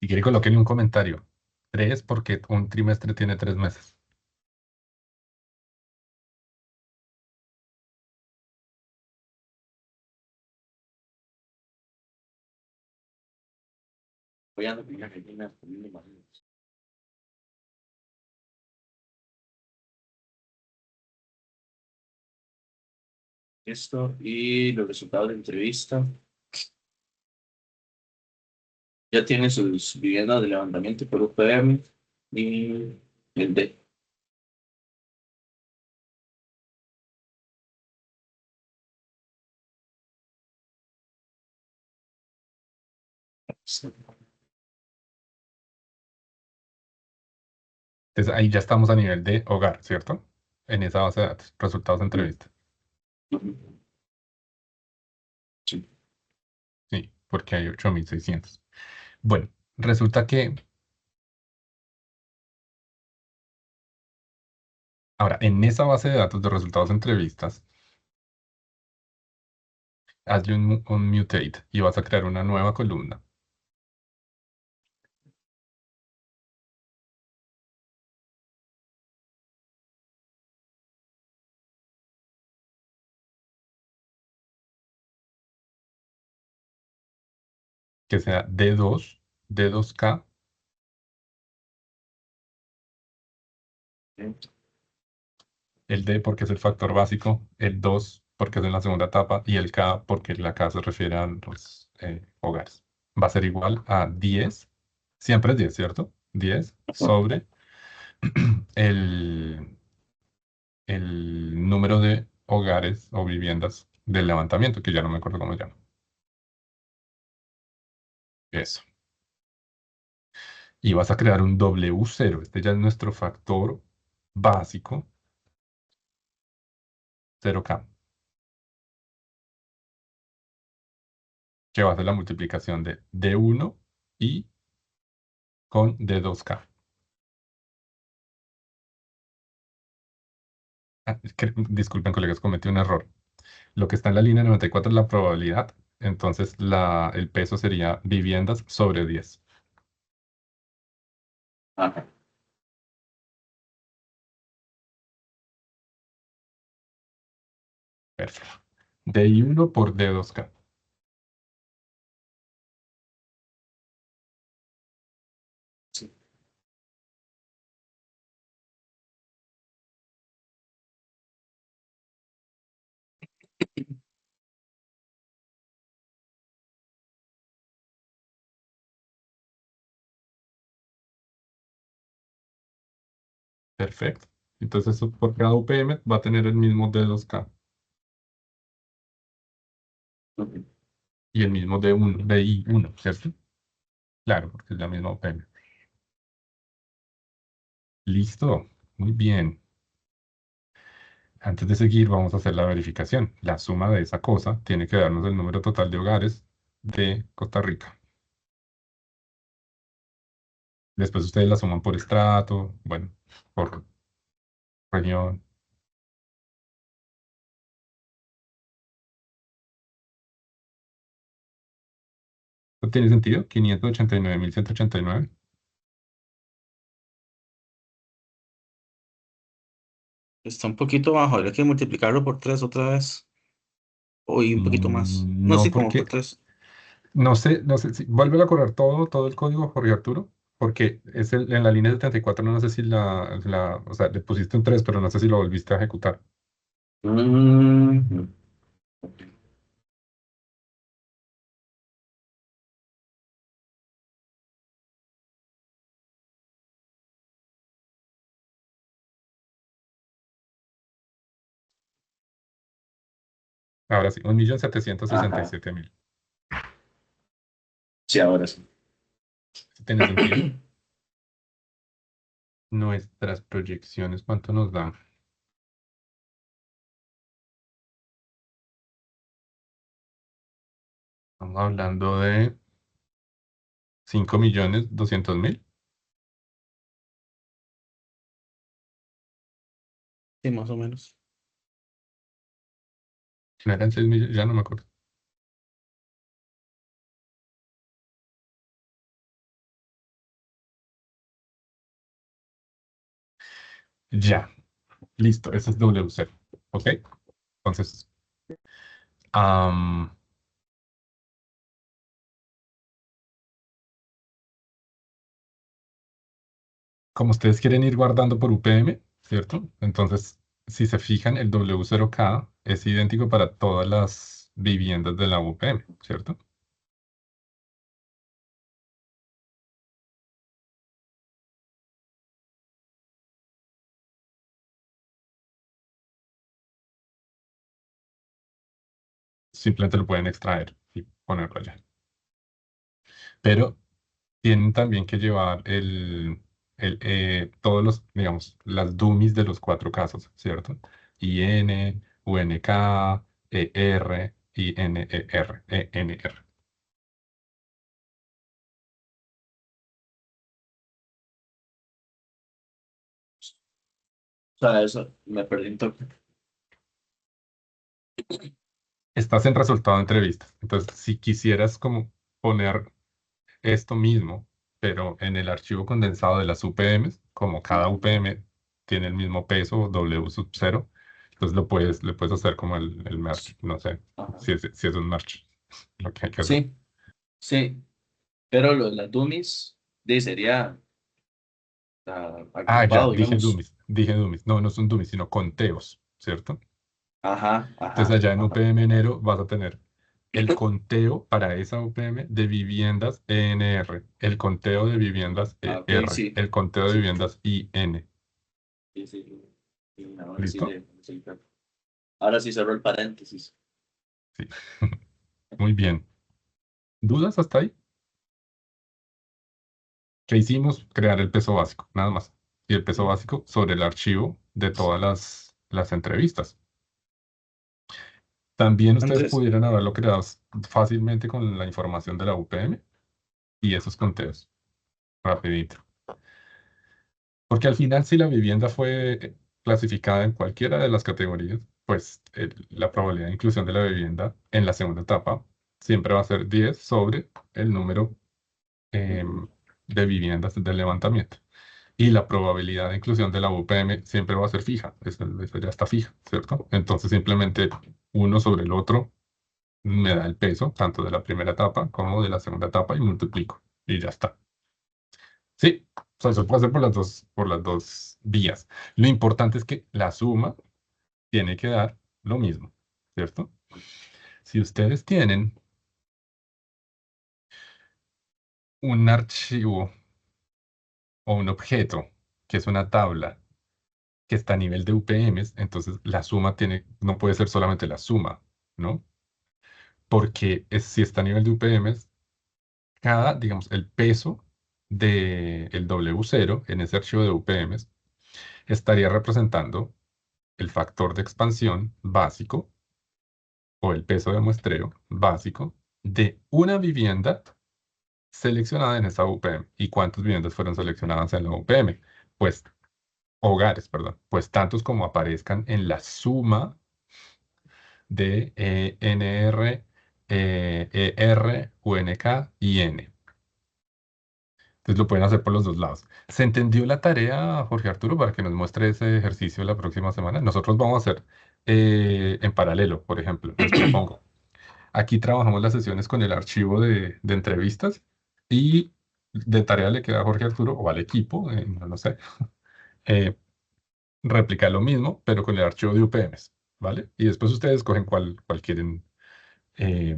Si quiere, colóquenle un comentario. 3 porque un trimestre tiene 3 meses. Voy a la gallina poniendo manos. Esto y los resultados de entrevista. Ya tiene sus viviendas de levantamiento por UPM y el D. Entonces ahí ya estamos a nivel de hogar, ¿cierto? En esa base de datos, resultados de entrevista. Ujú. Sí. Sí, porque hay 8600. Bueno, resulta que ahora en esa base de datos de resultados de entrevistas, hazle un mutate y vas a crear una nueva columna. Que sea D2, D2K, el D porque es el factor básico, el 2 porque es en la segunda etapa y el K porque la K se refiere a los hogares. Va a ser igual a 10, siempre es 10, ¿cierto? 10 sobre el, el número de hogares o viviendas del levantamiento, que ya no me acuerdo cómo se llama. Eso. Y vas a crear un W0. Este ya es nuestro factor básico, 0K, que va a ser la multiplicación de D1 y con D2K. Disculpen, colegas, cometí un error. Lo que está en la línea 94 es la probabilidad. Entonces, el peso sería viviendas sobre 10. Ajá. Perfecto. DI1 por D2K. Sí. Perfecto. Entonces, eso por cada UPM va a tener el mismo D2K Ujú. y el mismo D1, DI1, ¿cierto? Claro, porque es la misma UPM. Listo. Muy bien. Antes de seguir, vamos a hacer la verificación. La suma de esa cosa tiene que darnos el número total de hogares de Costa Rica. Después ustedes la suman por estrato, bueno, por región. ¿No tiene sentido? 589.189. Está un poquito bajo, habría que multiplicarlo por 3 otra vez. O y un poquito más. No, No, sí, como por porque 3. no sé si vuelve a correr todo el código, Jorge Arturo, porque en la línea 74 no sé si o sea, le pusiste un 3 pero no sé si lo volviste a ejecutar. Ujú. Ahora sí, 1.767.000. Sí, ahora sí. ¿Sí tiene sentido? Nuestras proyecciones, ¿cuánto nos dan? Estamos hablando de 5.200.000. Sí, más o menos. ¿No eran 6 millones? Ya no me acuerdo. Ya, listo, ese es WC. ¿Ok? Entonces, am, como ustedes quieren ir guardando por UPM, ¿cierto? Entonces, si se fijan, el W0K es idéntico para todas las viviendas de la UPM, ¿cierto? Simplemente lo pueden extraer y ponerlo allá. Pero tienen también que llevar todos los, digamos, las dummies de los 4 casos, ¿cierto? IN, UNK, ER y NER, ENR. O sea, eso me perdí un toque. Estás en resultado de entrevistas. Entonces, si quisieras como poner esto mismo, pero en el archivo condensado de las UPMs, como cada UPM tiene el mismo peso, W sub 0, entonces le puedes hacer como el merge. No sé Ajá. si es un merge lo que hay que hacer. Sí, sí. Pero lo de las dummies, sería Ah, ya, agrupado, digamos. dije dummies. No, no son dummies, sino conteos, ¿cierto? Ajá, Entonces ajá, allá en ajá. UPM enero vas a tener el conteo para esa UPM de viviendas ENR, el conteo de viviendas Ah, ok, ER, sí. el conteo de Sí, viviendas IN. sí, sí. Sí, ahora sí ¿Listo? sí, ahora sí cerró el paréntesis. Sí. Muy bien. ¿Dudas hasta ahí? ¿Qué hicimos? Crear el peso básico, nada más. Y el peso básico sobre el archivo de todas las entrevistas. También ustedes Andrés, pudieran haberlo creado fácilmente con la información de la UPM y esos conteos. Rapidito. Porque al final, si la vivienda fue clasificada en cualquiera de las categorías, pues la probabilidad de inclusión de la vivienda en la segunda etapa siempre va a ser 10 sobre el número de viviendas del levantamiento. Y la probabilidad de inclusión de la UPM siempre va a ser fija. Eso ya está fija, ¿cierto? Entonces simplemente uno sobre el otro me da el peso, tanto de la primera etapa como de la segunda etapa, y multiplico. Y ya está. Sí, o sea, eso puede ser por las dos vías. Lo importante es que la suma tiene que dar lo mismo, ¿cierto? Si ustedes tienen un archivo o un objeto que es una tabla que está a nivel de UPMs, entonces la suma no puede ser solamente la suma, ¿no? Porque si está a nivel de UPMs, digamos, el peso del W0 en ese archivo de UPMs estaría representando el factor de expansión básico o el peso de muestreo básico de una vivienda seleccionada en esa UPM. ¿Y cuántas viviendas fueron seleccionadas en la UPM? Pues hogares, perdón, pues tantos como aparezcan en la suma de NR, ER, UNK y N. Entonces lo pueden hacer por los dos lados. ¿Se entendió la tarea, Jorge Arturo, para que nos muestre ese ejercicio la próxima semana? Nosotros vamos a hacer en paralelo, por ejemplo, les propongo. Aquí trabajamos las sesiones con el archivo de entrevistas y de tarea le queda a Jorge Arturo o al equipo, no lo sé, eh, replicar lo mismo, pero con el archivo de UPMs, ¿vale? Y después ustedes escogen cuál quieren eh,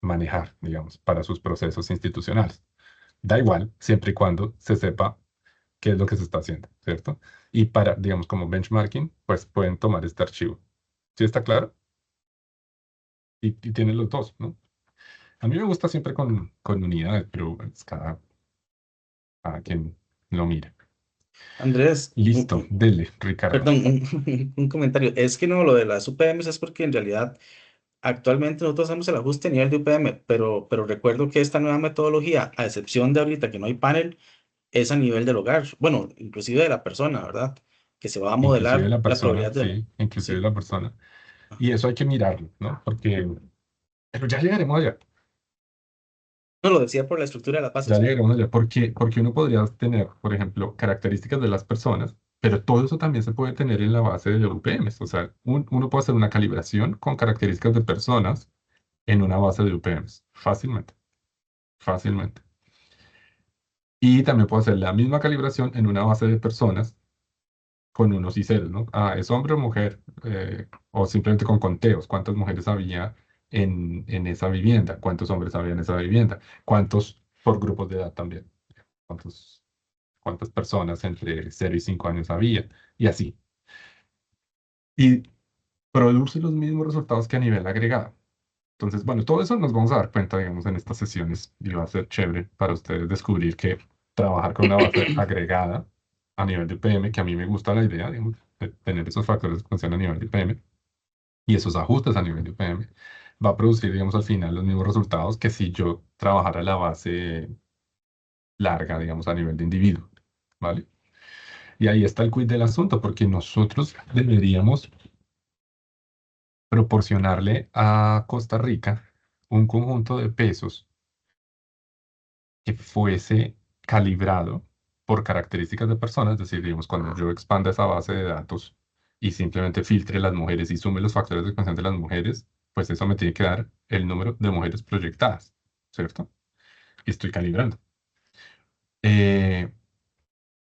manejar, digamos, para sus procesos institucionales. Da igual, siempre y cuando se sepa qué es lo que se está haciendo, ¿cierto? Y para, digamos, como benchmarking, pues pueden tomar este archivo. ¿Sí está claro? y tiene los dos, ¿no? A mí me gusta siempre con unidades, pero es cada quien lo mira. Andrés, Listo, dele, Ricardo. perdón, un comentario. Es que no, lo de las UPMs es porque en realidad actualmente nosotros hacemos el ajuste a nivel de UPM, pero recuerdo que esta nueva metodología, a excepción de ahorita que no hay panel, es a nivel del hogar, bueno, inclusive de la persona, ¿verdad? Que se va a Inclusive modelar la la persona, probabilidad de... sí, inclusive Sí, la persona. Y eso hay que mirarlo, ¿no? Porque, pero ya llegaremos allá, no lo decía por la estructura de las ya bases. llegaremos allá, porque uno podría tener, por ejemplo, características de las personas, pero todo eso también se puede tener en la base de UPMs. O sea, uno puede hacer una calibración con características de personas en una base de UPMs, fácilmente, fácilmente. Y también puedo hacer la misma calibración en una base de personas con unos y ceros, ¿no? Ah, ¿es hombre o mujer? O simplemente con conteos, ¿cuántas mujeres había en esa vivienda? ¿Cuántos hombres había en esa vivienda? ¿Cuántos por grupos de edad también? ¿Cuántos, cuántas personas entre 0 y 5 años había? Y así. Y produce los mismos resultados que a nivel agregado. Entonces, bueno, todo eso nos vamos a dar cuenta, digamos, en estas sesiones y va a ser chévere para ustedes descubrir que trabajar con una base agregada a nivel de PM, que a mí me gusta la idea, digamos, de tener esos factores de expansión a nivel de PM y esos ajustes a nivel de PM, va a producir, digamos, al final los mismos resultados que si yo trabajara la base larga, digamos, a nivel de individuo, ¿vale? Y ahí está el quid del asunto, porque nosotros deberíamos proporcionarle a Costa Rica un conjunto de pesos que fuese calibrado por características de personas, es decir, digamos, cuando yo expanda esa base de datos y simplemente filtre las mujeres y sume los factores de expansión de las mujeres, pues eso me tiene que dar el número de mujeres proyectadas, ¿cierto? Y estoy calibrando. Eh,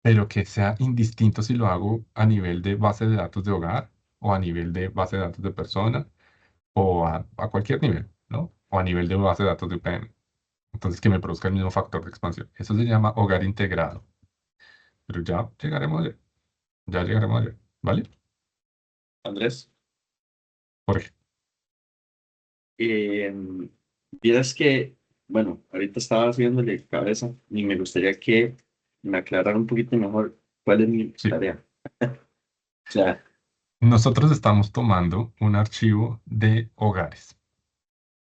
pero que sea indistinto si lo hago a nivel de base de datos de hogar o a nivel de base de datos de persona o a cualquier nivel, ¿no? O a nivel de base de datos de UPM. Entonces, que me produzca el mismo factor de expansión. Eso se llama hogar integrado. Pero ya llegaremos allá. Ya llegaremos allá. ¿Vale? Andrés, Jorge. eh, vieras que, bueno, ahorita estaba haciéndole cabeza y me gustaría que me aclarara un poquito mejor cuál es mi Sí. tarea. O sea, Nosotros estamos tomando un archivo de hogares.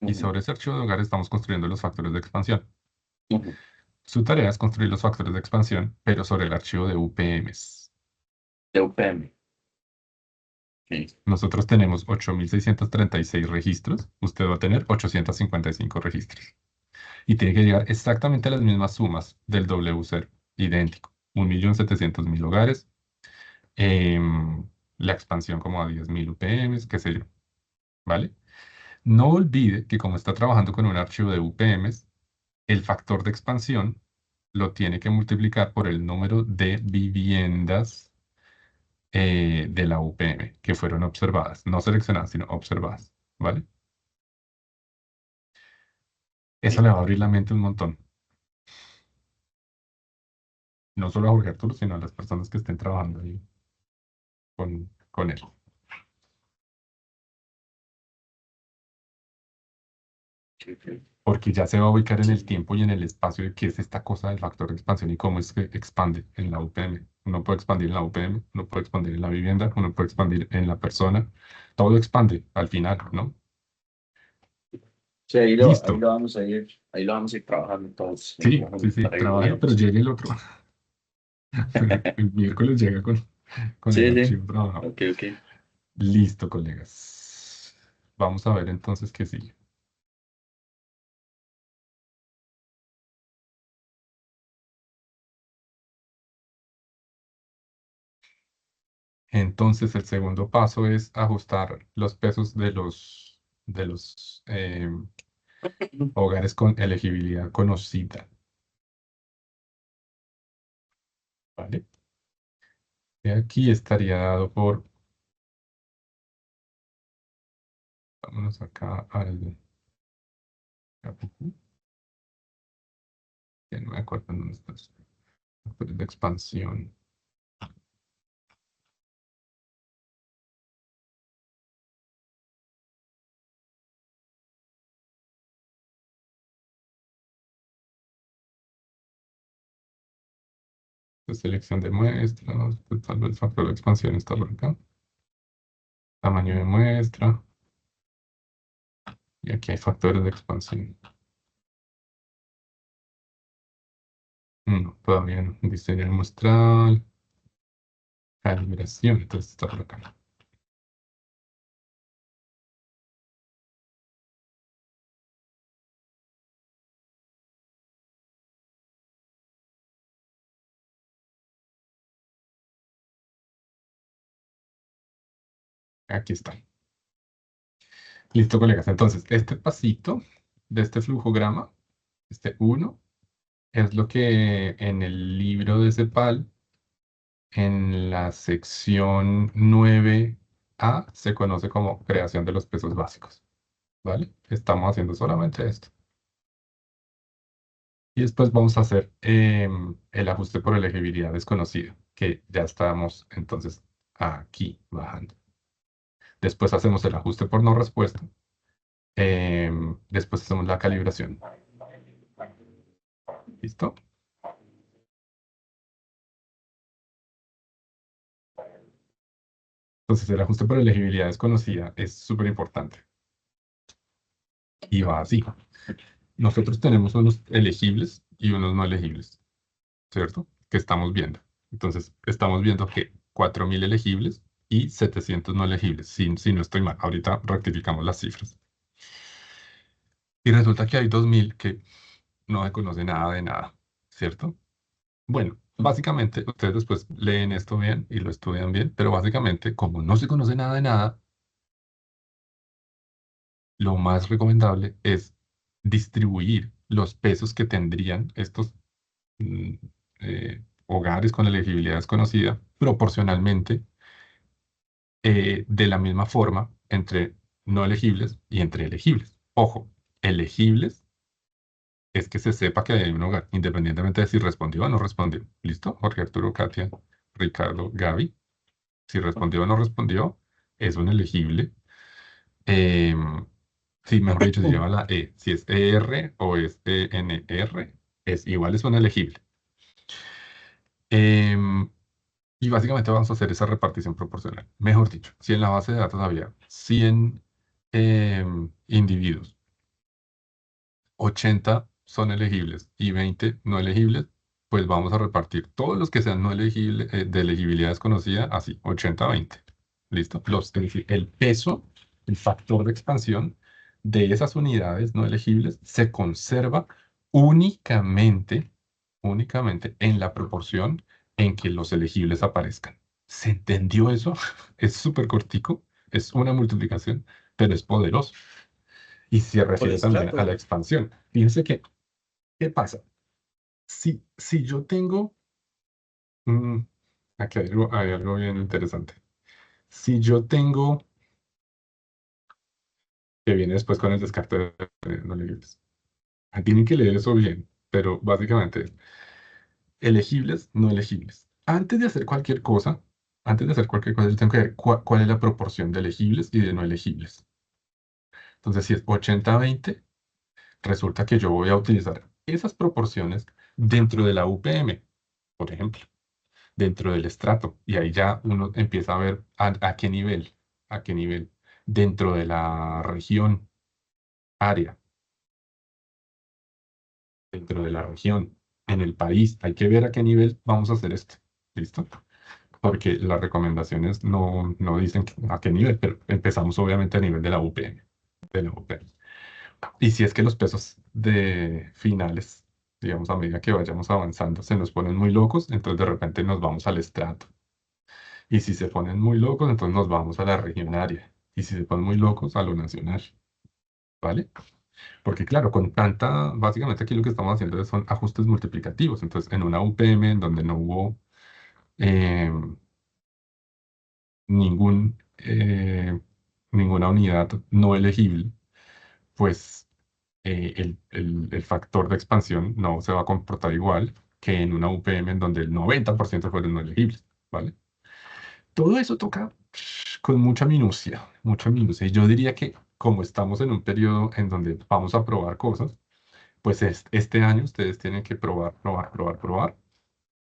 Y ujú, sobre ese archivo de hogares estamos construyendo los factores de expansión. ujú, Su tarea es construir los factores de expansión, pero sobre el archivo de UPMs. de UPM. Ok. Nosotros tenemos 8.636 registros. Usted va a tener 855 registros. Y tiene que llegar exactamente a las mismas sumas del W0. Idéntico. 1.700.000 hogares. em, la expansión como a 10.000 UPMs, qué sé yo. ¿Vale? No olvide que como está trabajando con un archivo de UPMs, el factor de expansión lo tiene que multiplicar por el número de viviendas de la UPM que fueron observadas, no seleccionadas, sino observadas, ¿vale? Eso le va a abrir la mente un montón, no solo a Jorge Arturo, sino a las personas que estén trabajando ahí con él. Ok. Porque ya se va a ubicar en el tiempo y en el espacio de qué es esta cosa del factor de expansión y cómo es que expande en la UPM. Uno puede expandir en la UPM, uno puede expandir en la vivienda, uno puede expandir en la persona. Todo expande al final, ¿no? Sí, ahí Listo. lo vamos a ir, ahí lo vamos a ir trabajando todos en Sí, sí, conjunto sí. para irlo Trabaje, viendo. pero llegue el otro. El miércoles llega con el Sí, sí, archivo trabajado. ok, ok. Listo, colegas. Vamos a ver entonces qué sigue. Entonces, el segundo paso es ajustar los pesos de los hogares con elegibilidad conocida. ¿Vale? Y aquí estaría dado por. Vámonos acá al. Ya no me acuerdo dónde está. Factores de expansión. Selección de muestras, pues, tal vez factor de expansión está por acá. Tamaño de muestra. Y aquí hay factores de expansión. No, todavía no. Diseño muestral. Calibración, entonces está por acá. Aquí está. Listo, colegas. Entonces, este pasito de este flujograma, este 1, es lo que en el libro de CEPAL, en la sección 9A, se conoce como creación de los pesos básicos. ¿Vale? Estamos haciendo solamente esto. Y después vamos a hacer el ajuste por elegibilidad desconocida, que ya estamos entonces aquí bajando. Después hacemos el ajuste por no respuesta. Después hacemos la calibración. ¿Listo? Entonces el ajuste por elegibilidad desconocida es súper importante. Y va así. Nosotros tenemos unos elegibles y unos no elegibles, ¿cierto? Que estamos viendo. Entonces estamos viendo que 4.000 elegibles y 700 no elegibles, si no estoy mal. Ahorita rectificamos las cifras. Y resulta que hay 2.000 que no se conoce nada de nada, ¿cierto? Bueno, básicamente ustedes después leen esto bien y lo estudian bien, pero básicamente como no se conoce nada de nada, lo más recomendable es distribuir los pesos que tendrían estos mm, hogares con elegibilidad desconocida proporcionalmente de la misma forma entre no elegibles y entre elegibles. Ojo, elegibles es que se sepa que hay un hogar, independientemente de si respondió o no respondió. ¿Listo? Jorge, Arturo, Katia, Ricardo, Gaby. Si respondió o no respondió, es un elegible. Sí, mejor dicho, si lleva la E. Si es ER o es ENR, igual es un elegible. Em, y básicamente vamos a hacer esa repartición proporcional. Mejor dicho, si en la base de datos había 100 individuos, 80 son elegibles y 20 no elegibles, pues vamos a repartir todos los que sean no elegibles, de elegibilidad desconocida, así, 80-20. ¿Listo? Es decir, el peso, el factor de expansión de esas unidades no elegibles se conserva únicamente, únicamente en la proporción en que los elegibles aparezcan. ¿Se entendió eso? Es súper cortico, es una multiplicación, pero es poderoso. Y se Por refiere también a la estrato. expansión. Fíjense que, ¿qué pasa? Si yo tengo, mm, aquí hay algo bien interesante. Si yo tengo, que viene después con el descarte de no elegibles. Tienen que leer eso bien, pero básicamente es elegibles, no elegibles. Antes de hacer cualquier cosa, yo tengo que ver cuál es la proporción de elegibles y de no elegibles. Entonces, si es 80-20, resulta que yo voy a utilizar esas proporciones dentro de la UPM, por ejemplo, dentro del estrato. Y ahí ya uno empieza a ver a qué nivel, dentro de la región, área, dentro de la región, en el país. Hay que ver a qué nivel vamos a hacer esto. ¿Listo? Porque las recomendaciones no dicen a qué nivel, pero empezamos obviamente a nivel de la UPM. De la UPM. Y si es que los pesos de finales, digamos, a medida que vayamos avanzando, se nos ponen muy locos, entonces de repente nos vamos al estrato. Y si se ponen muy locos, entonces nos vamos a la regionaria. Y si se ponen muy locos, a lo nacional. ¿Vale? Porque claro, básicamente aquí lo que estamos haciendo son ajustes multiplicativos. Entonces, en una UPM en donde no hubo eh, ningún, ninguna unidad no elegible, pues el factor de expansión no se va a comportar igual que en una UPM en donde el 90% fueron no elegibles, ¿vale? Todo eso toca con mucha minucia, mucha minucia. Y yo diría que como estamos en un periodo en donde vamos a probar cosas, pues este año ustedes tienen que probar, probar, probar, probar.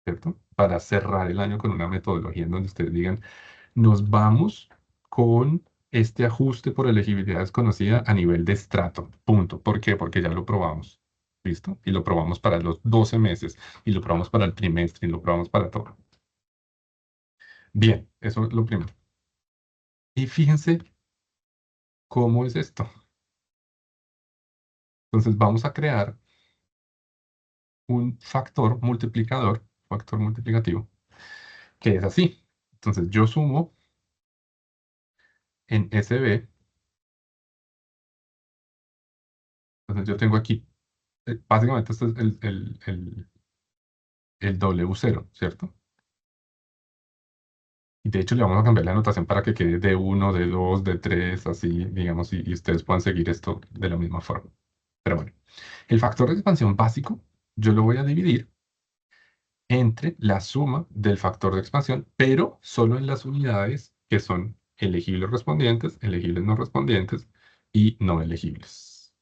¿cierto? Para cerrar el año con una metodología en donde ustedes digan, nos vamos con este ajuste por elegibilidad desconocida a nivel de estrato, punto. ¿Por qué? Porque ya lo probamos, ¿listo? Y lo probamos para los 12 meses, y lo probamos para el trimestre, y lo probamos para todo. Bien, eso es lo primero. Y fíjense cómo es esto. Entonces vamos a crear un factor multiplicativo, que es así. Entonces yo sumo en SB, entonces yo tengo aquí, básicamente esto es el W0, ¿cierto? Y de hecho le vamos a cambiar la notación para que quede de 1, de 2, de 3, así, digamos, y ustedes puedan seguir esto de la misma forma. Pero bueno, el factor de expansión básico yo lo voy a dividir entre la suma del factor de expansión, pero solo en las unidades que son elegibles respondientes, elegibles no respondientes y no elegibles.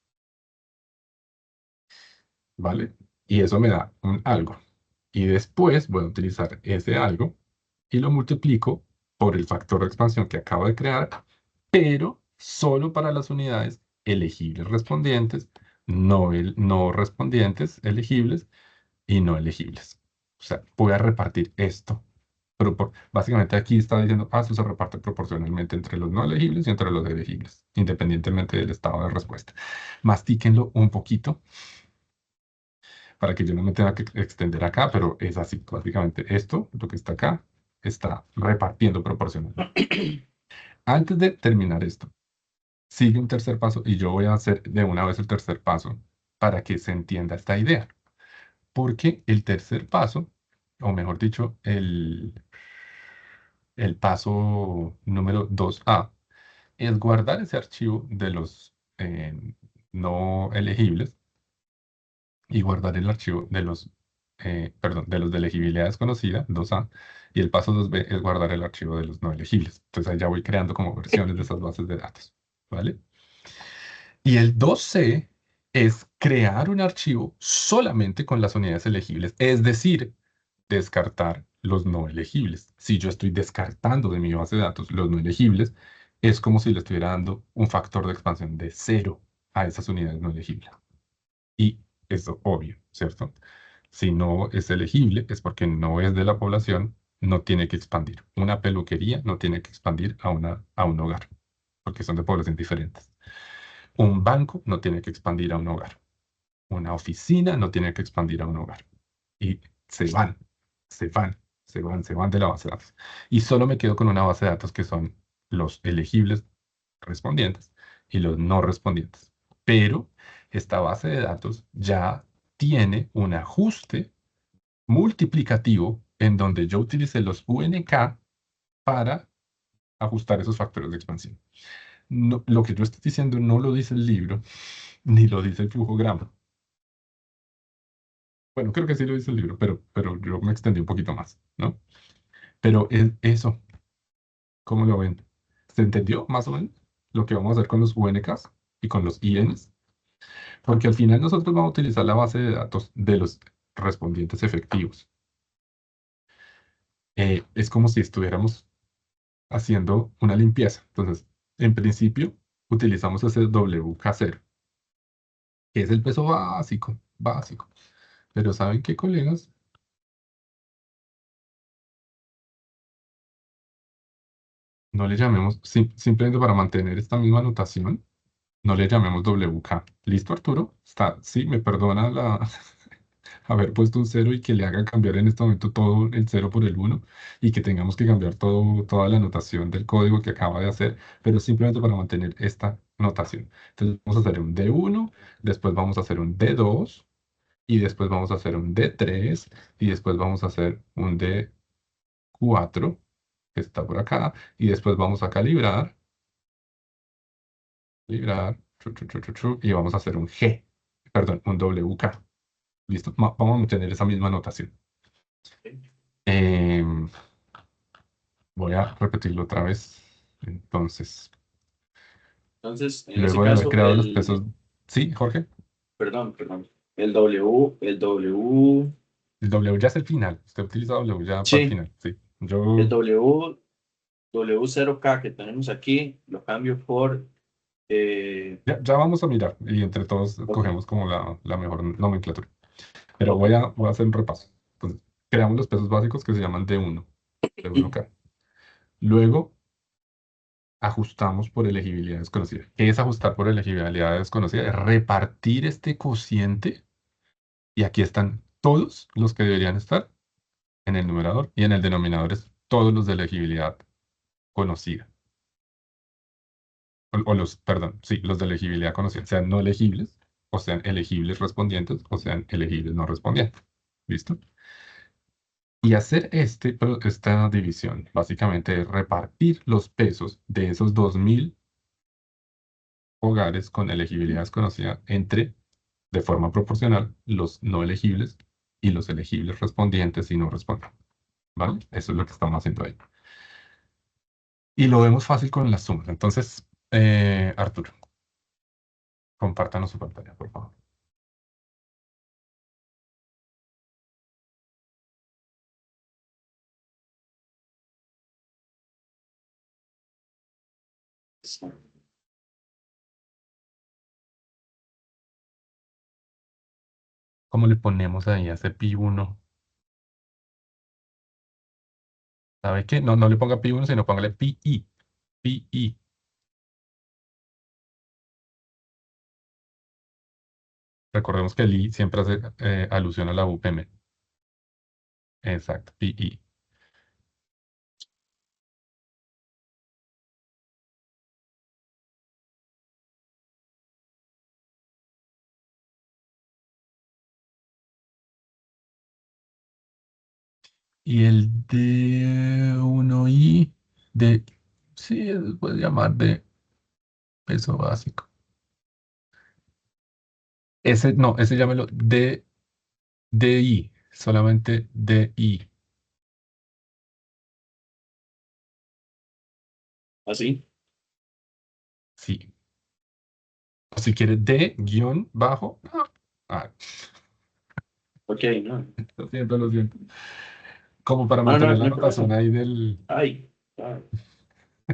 ¿Vale? Y eso me da un algo. Y después voy a utilizar ese algo y lo multiplico por el factor de expansión que acabo de crear, pero solo para las unidades elegibles respondientes, no respondientes elegibles y no elegibles. O sea, voy a repartir esto. Pero básicamente aquí está diciendo, eso se reparte proporcionalmente entre los no elegibles y entre los elegibles, independientemente del estado de respuesta. Mastíquenlo un poquito para que yo no me tenga que extender acá, pero es así. Básicamente esto, lo que está acá, está repartiendo proporcionalmente. Antes de terminar esto, sigue un tercer paso y yo voy a hacer de una vez el tercer paso para que se entienda esta idea. Porque el tercer paso, o mejor dicho, el paso número 2A, es guardar ese archivo de los no elegibles y guardar el archivo de los, perdón, de los de elegibilidad desconocida, 2A, y el paso 2B es guardar el archivo de los no elegibles. Entonces ahí ya voy creando como versiones de esas bases de datos, ¿vale? Y el 2C es crear un archivo solamente con las unidades elegibles, es decir, descartar los no elegibles. Si yo estoy descartando de mi base de datos los no elegibles, es como si le estuviera dando un factor de expansión de 0 a esas unidades no elegibles. Y eso obvio, ¿cierto? Si no es elegible, es porque no es de la población, no tiene que expandir. Una peluquería no tiene que expandir a un hogar, porque son de poblaciones diferentes. Un banco no tiene que expandir a un hogar. Una oficina no tiene que expandir a un hogar. Y se van, se van, se van de la base de datos. Y solo me quedo con una base de datos que son los elegibles respondientes y los no respondientes. Pero esta base de datos ya tiene un ajuste multiplicativo en donde yo utilicé los UNK para ajustar esos factores de expansión. Lo que yo estoy diciendo no lo dice el libro, ni lo dice el flujograma. Bueno, creo que sí lo dice el libro, pero yo me extendí un poquito más, ¿no? Pero es eso, ¿cómo lo ven? ¿Se entendió más o menos lo que vamos a hacer con los UNKs y con los INs? Porque al final nosotros vamos a utilizar la base de datos de los respondientes efectivos. Es como si estuviéramos haciendo una limpieza. Entonces, en principio, utilizamos ese WK0, que es el peso básico, básico. Pero ¿saben qué, colegas? No le llamemos, simplemente para mantener esta misma notación, no le llamemos WK. ¿Listo, Arturo? Está, sí, me perdona haber puesto un 0 y que le haga cambiar en este momento todo el 0 por el 1 y que tengamos que cambiar toda la notación del código que acaba de hacer, pero simplemente para mantener esta notación. Entonces vamos a hacer un D1, después vamos a hacer un D2 y después vamos a hacer un D3 y después vamos a hacer un D4 que está por acá y después vamos a calibrar, y vamos a hacer un G, perdón, un WK. ¿Listo? Vamos a mantener esa misma notación. Em, Voy a repetirlo otra vez. Entonces, Entonces, en ese luego de haber caso, creado los pesos. Sí, Jorge. perdón, el W El W ya es el final. Usted utiliza W ya para Sí. el final. Sí. El Yo W0K que tenemos aquí lo cambio por ya vamos a mirar y entre todos ok. cogemos como la mejor nomenclatura. Pero voy a hacer un repaso. Entonces, creamos los pesos básicos que se llaman D1, D1K. Luego, ajustamos por elegibilidad desconocida. ¿Qué es ajustar por elegibilidad desconocida? Es repartir este cociente y aquí están todos los que deberían estar en el numerador y en el denominador es todos los de elegibilidad conocida. Perdón, sí, los de elegibilidad conocida, sean no elegibles, o sean elegibles respondientes, o sean elegibles no respondientes. ¿Listo? Y hacer esta división, básicamente es repartir los pesos de esos 2000 hogares con elegibilidad desconocida entre, de forma proporcional, los no elegibles y los elegibles respondientes y no respondientes. ¿Vale? Eso es lo que estamos haciendo ahí. Y lo vemos fácil con las sumas. Entonces, Arturo, compártanos su pantalla, por favor. ¿Cómo le ponemos ahí a ese pi1? ¿Sabe qué? No le ponga pi1, sino póngale pi. Pi. Recordemos que el i siempre hace alusión a la UPM. Exacto, pi. Y el D1i sí, se puede llamar de peso básico. Ese llámelo DI, solamente DI. Así. Sí. O si quiere D guión bajo. Ok, no. Lo siento. Como para No, mantener no la hay notación problema. ahí del. Ay,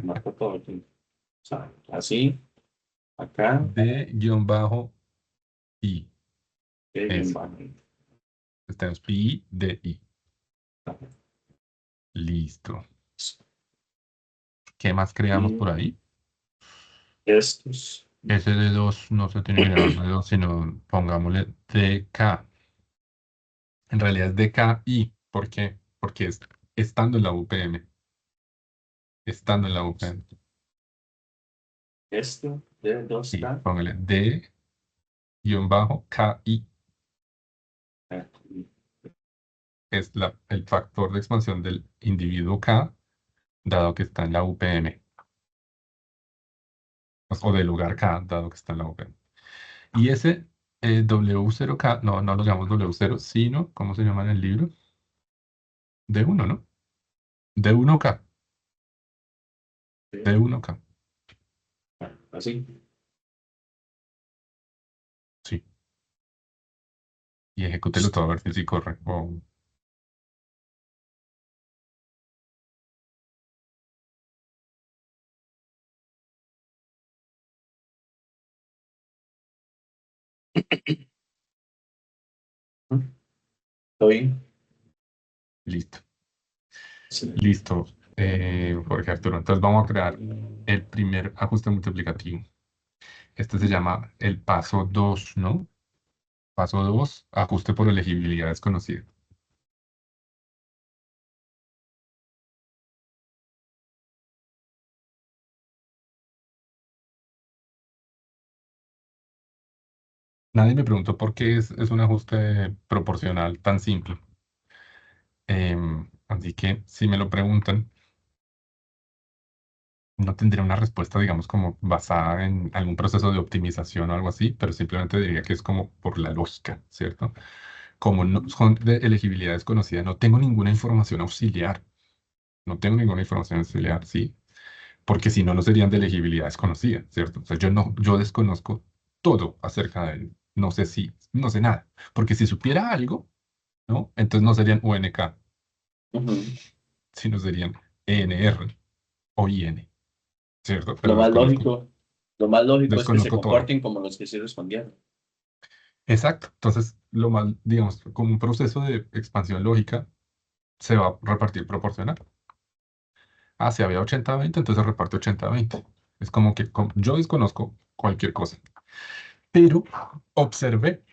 marco todo aquí. O sea, así, acá, D guión bajo I. bien Eso. bajo. Tenemos pi, DI. Listo. ¿Qué más creamos por Y ahí? estos. Ese de 2 no se tiene que llamar de 2, sino pongámosle DK. En realidad es DKI. ¿Por qué? Porque es estando en la UPM. Estando en la UPM. Esto de Sí, 2K. póngale D-KI. Es el factor de expansión del individuo K, dado que está en la UPM. O del lugar K, dado que está en la UPM. Y ese W0K, no lo llamamos W0, sino, ¿cómo se llama en el libro? D1, ¿no? D1K. D1K. Así. Sí. Y ejecútelo todo a ver si corre. Estoy. Listo. Sí. Listo, Jorge Arturo. Entonces vamos a crear el primer ajuste multiplicativo. Este se llama el paso 2, ¿no? Paso 2, ajuste por elegibilidad desconocida. Nadie me preguntó por qué es un ajuste proporcional tan simple. Así que si me lo preguntan, no tendría una respuesta, digamos, como basada en algún proceso de optimización o algo así, pero simplemente diría que es como por la lógica, ¿cierto? Como no, son de elegibilidad desconocida, no tengo ninguna información auxiliar. No tengo ninguna información auxiliar, sí, porque si no, no serían de elegibilidad desconocida, ¿cierto? O sea, yo desconozco todo acerca de él. No sé nada, porque si supiera algo, ¿no? Entonces no serían UNK, Ujú. sino serían ENR o IN, ¿cierto? Lo Pero más lógico, lo más lógico es que se desconozco todo. comporten como los que sí respondieron. Exacto. Entonces, lo más, digamos, como un proceso de expansión lógica, se va a repartir proporcional. Ah, si había 80-20, entonces se reparte 80-20. Es como que yo desconozco cualquier cosa, pero observé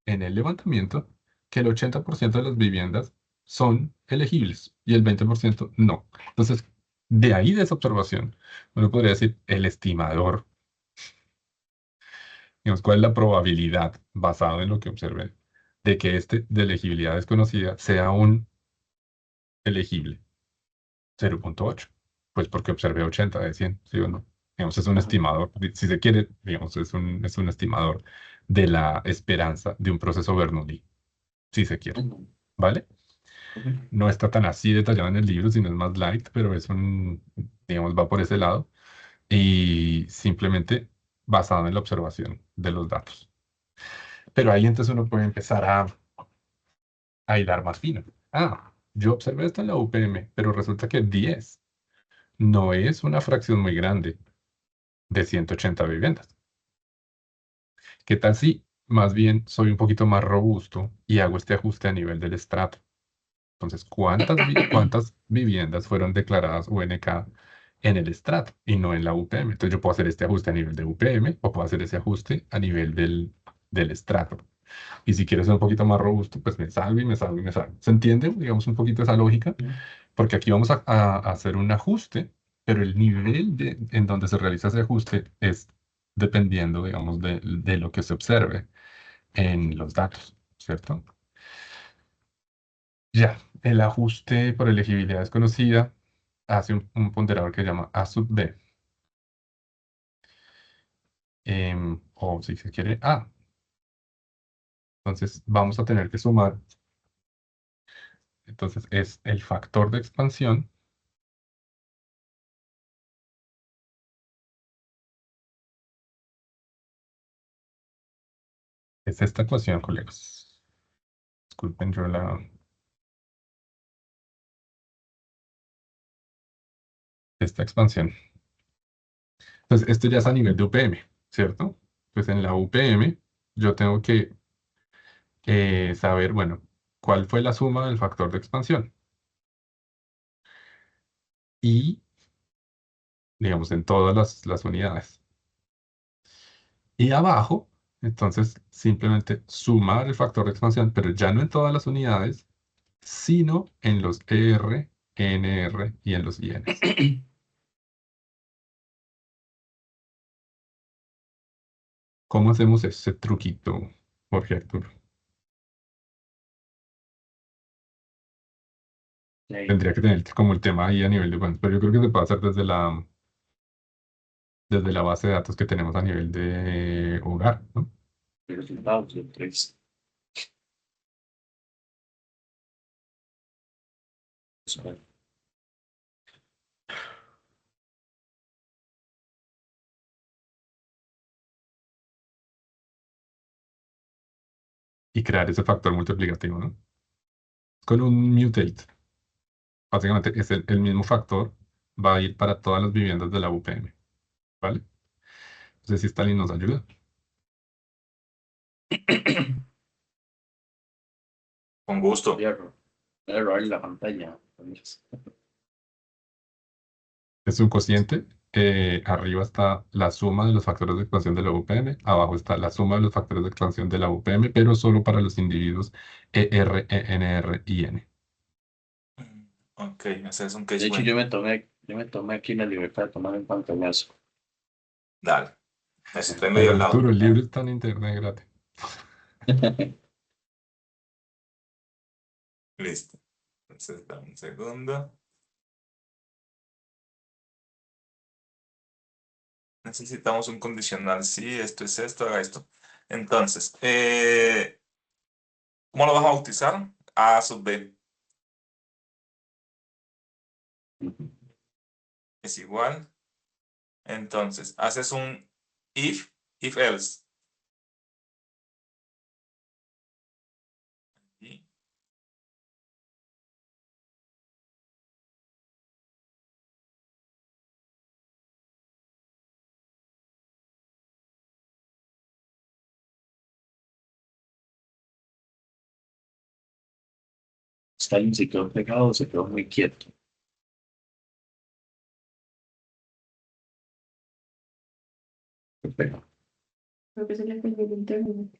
en el levantamiento que el 80% de las viviendas son elegibles y el 20% no. Entonces, de ahí de esa observación, uno podría decir el estimador, digamos, cuál es la probabilidad basado en lo que observé de que este de elegibilidad desconocida sea un elegible 0.8. Pues porque observé 80 de 100, ¿sí o no? Digamos, es un Ajá. estimador, si se quiere, digamos, es un estimador de la esperanza de un proceso Bernoulli, si se quiere, Ujú. ¿vale? Ujú. No está tan así detallado en el libro, sino es más light, pero es un, digamos, va por ese lado y simplemente basado en la observación de los datos. Pero ahí entonces uno puede empezar a hilar más fino. Ah, yo observé esto en la UPM, pero resulta que 10 no es una fracción muy grande de 180 viviendas. ¿Qué tal si más bien soy un poquito más robusto y hago este ajuste a nivel del estrato? Entonces, ¿cuántas viviendas fueron declaradas UNK en el estrato y no en la UPM? Entonces, yo puedo hacer este ajuste a nivel de UPM o puedo hacer ese ajuste a nivel del estrato. Y si quiero ser un poquito más robusto, pues me salgo y me salgo y me salgo. ¿Se entiende, digamos, un poquito esa lógica? Porque aquí vamos a hacer un ajuste, pero el nivel en donde se realiza ese ajuste es dependiendo, digamos, de lo que se observe en los datos, ¿cierto? Ya, el ajuste por elegibilidad desconocida hace un ponderador que se llama A sub B. O si se quiere A. Entonces vamos a tener que sumar. Entonces es el factor de expansión. Es esta ecuación, colegas. Disculpen, yo esta expansión. Entonces, esto ya es a nivel de UPM, ¿cierto? Pues en la UPM yo tengo que saber, bueno, cuál fue la suma del factor de expansión. Y, digamos, en todas las unidades. Y abajo, entonces, simplemente sumar el factor de expansión, pero ya no en todas las unidades, sino en los ER, NR y en los INs. ¿Cómo hacemos ese truquito, Jorge Arturo? Sí, Tendría que tener como el tema ahí a nivel de cuentas, pero yo creo que se puede hacer desde la base de datos que tenemos a nivel de hogar, ¿no? los resultados de 3. Y crear ese factor multiplicativo, ¿no? Con un mutate. Básicamente es el mismo factor, va a ir para todas las viviendas de la UPM, ¿vale? No sé si Stalin nos ayuda. Con gusto. Voy a robar la pantalla. Es un cociente. Arriba está la suma de los factores de expansión de la UPM. Abajo está la suma de los factores de expansión de la UPM, pero solo para los individuos ER, ENR y N. Ok, ese es un De case hecho, bueno. yo me tomé aquí la libertad de tomar un pantallazo. Dale. Necesito en medio Pero al lado. Arturo, el libro está en internet gratis. Listo. Entonces, dame un segundo. Necesitamos un condicional. Sí, esto es esto, haga esto. Entonces, ¿cómo lo vas a bautizar? A sub B es igual. Entonces, haces un if else. Y Stalin se quedó pegado, se quedó muy quieto. Pero, Creo que se le cayó el internet.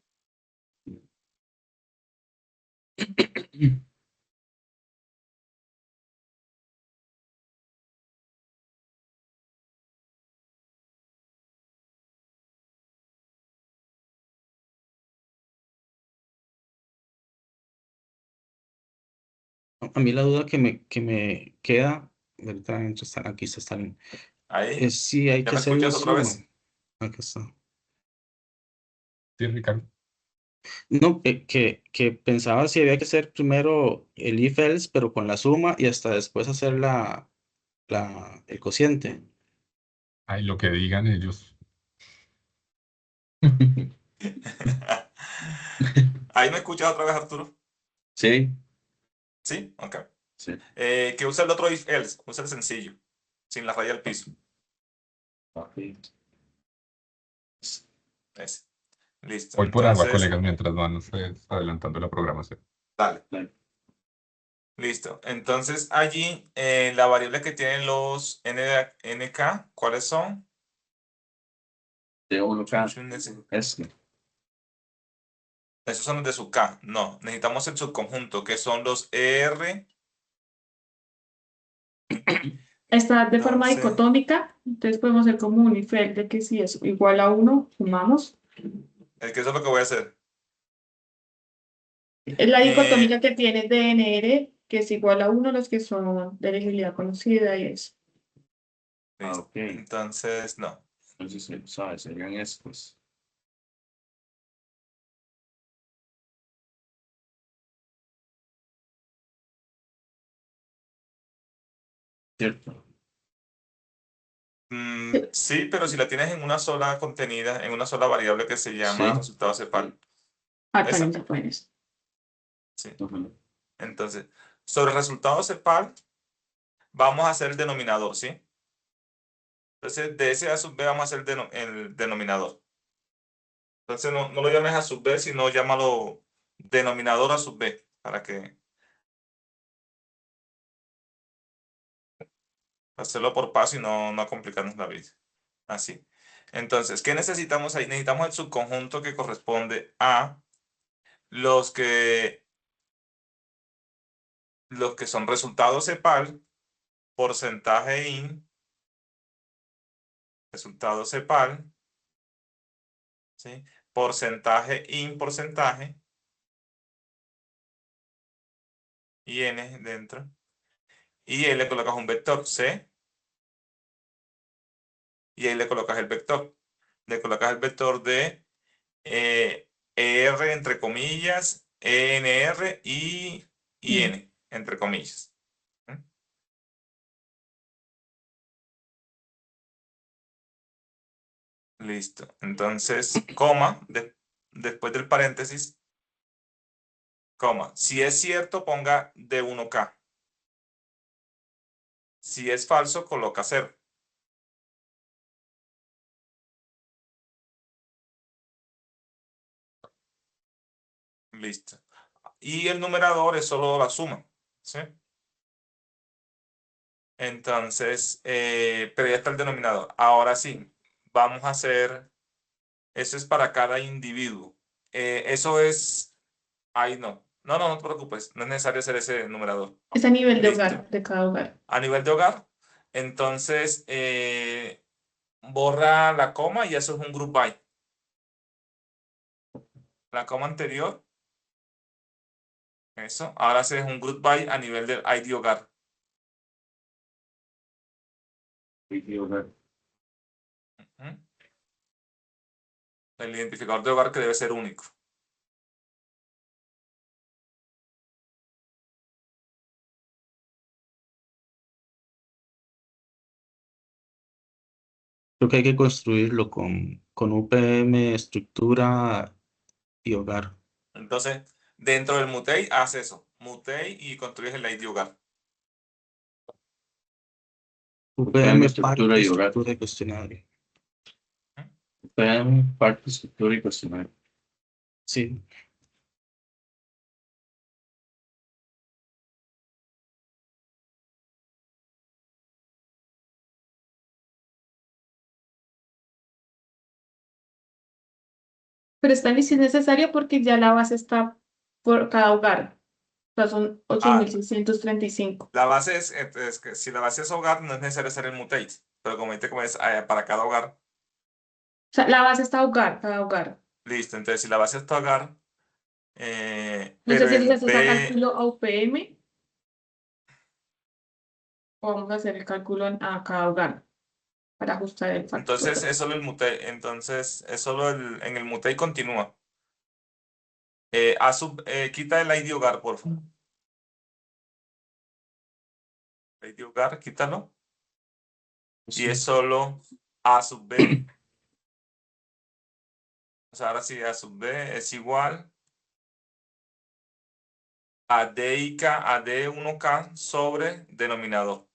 A mí la duda que me queda, ahorita aquí está Stalin, Ahí, es si hay ¿ya que me hacer la escuchas otra suma. vez? Aquí está. Sí, Ricardo. No, que pensaba si había que hacer primero el if-else, pero con la suma y hasta después hacer el cociente. Ay, lo que digan ellos. ¿Ahí me escuchas otra vez, Arturo? sí, Sí, ok. sí. Que usa el otro if else, usa el sencillo, sin la raya al piso. Ok. Ese. Listo. Voy por agua, Entonces, colegas, mientras van ustedes adelantando la programación. dale. Dale. Listo. Entonces, allí la variable que tienen los NK, ¿cuáles son? De 1K. Esos son los de su K. No, necesitamos el subconjunto, que son los ER. Está de forma Entonces, dicotómica, entonces podemos hacer como un if-else de que si es igual a 1, sumamos. es que eso es lo que voy a hacer. Es la Eh, dicotómica que tiene DNR, que es igual a 1, los que son de elegibilidad conocida y es. listo. Ok. Entonces, no. Entonces, ¿sabes? Serían estos. ¿Cierto? Sí, pero si la tienes en una sola contenida, en una sola variable que se llama Sí. resultado cepal. Ah, Esa. también se pueden eso. Sí. Ujú. Entonces, sobre el resultado cepal, vamos a hacer el denominador, ¿sí? Entonces, de ese a sub b vamos a hacer el denominador. Entonces, no lo llames a sub b, sino llámalo denominador a sub b, para que hacerlo por paso y no complicarnos la vida. Así. Entonces, ¿qué necesitamos ahí? Necesitamos el subconjunto que corresponde a los que son resultados CEPAL, porcentaje IN, resultado CEPAL, ¿sí? Porcentaje IN, porcentaje, y N dentro. Y ahí le colocas un vector C, y ahí le colocas el vector. Le colocas el vector de ER entre comillas, ENR y IN entre comillas. Listo. Entonces, coma, después del paréntesis, coma. Si es cierto, ponga de 1K. Si es falso, coloca 0. Listo. Y el numerador es solo la suma, ¿sí? Entonces, pero ya está el denominador. Ahora sí, vamos a hacer, eso es para cada individuo. Eso es, ahí no. No te preocupes, no es necesario hacer ese numerador. Es a nivel de Listo. hogar, de cada hogar. A nivel de hogar, entonces, borra la coma y eso es un group by. La coma anterior, eso. Ahora haces un group by a nivel del ID hogar. ¿Mm? El identificador de hogar que debe ser único. Creo que hay que construirlo con UPM, estructura y hogar. Entonces, dentro del Mutei, haz eso. Mutei y construyes el ID hogar. UPM, estructura y hogar. estructura y cuestionario. Parte, estructura y cuestionario. Sí. Pero está ni si es necesario porque ya la base está por cada hogar. O sea, son Ah, 8.635. la base es que si la base es hogar, no es necesario hacer el mutate. Pero como dice, como es para cada hogar, O sea, la base está hogar, cada hogar. listo. Entonces, si la base es tu hogar, No sé pero si el se hace B, cálculo a UPM o vamos a hacer el cálculo a cada hogar para ajustar el factor. entonces es solo el mutate. Entonces, es solo en el mutate continúa. Quita el ID hogar, por favor. ID hogar, quítalo. Y es solo A sub B. O sea, ahora sí, A sub B es igual a DIK, a D1K sobre denominador.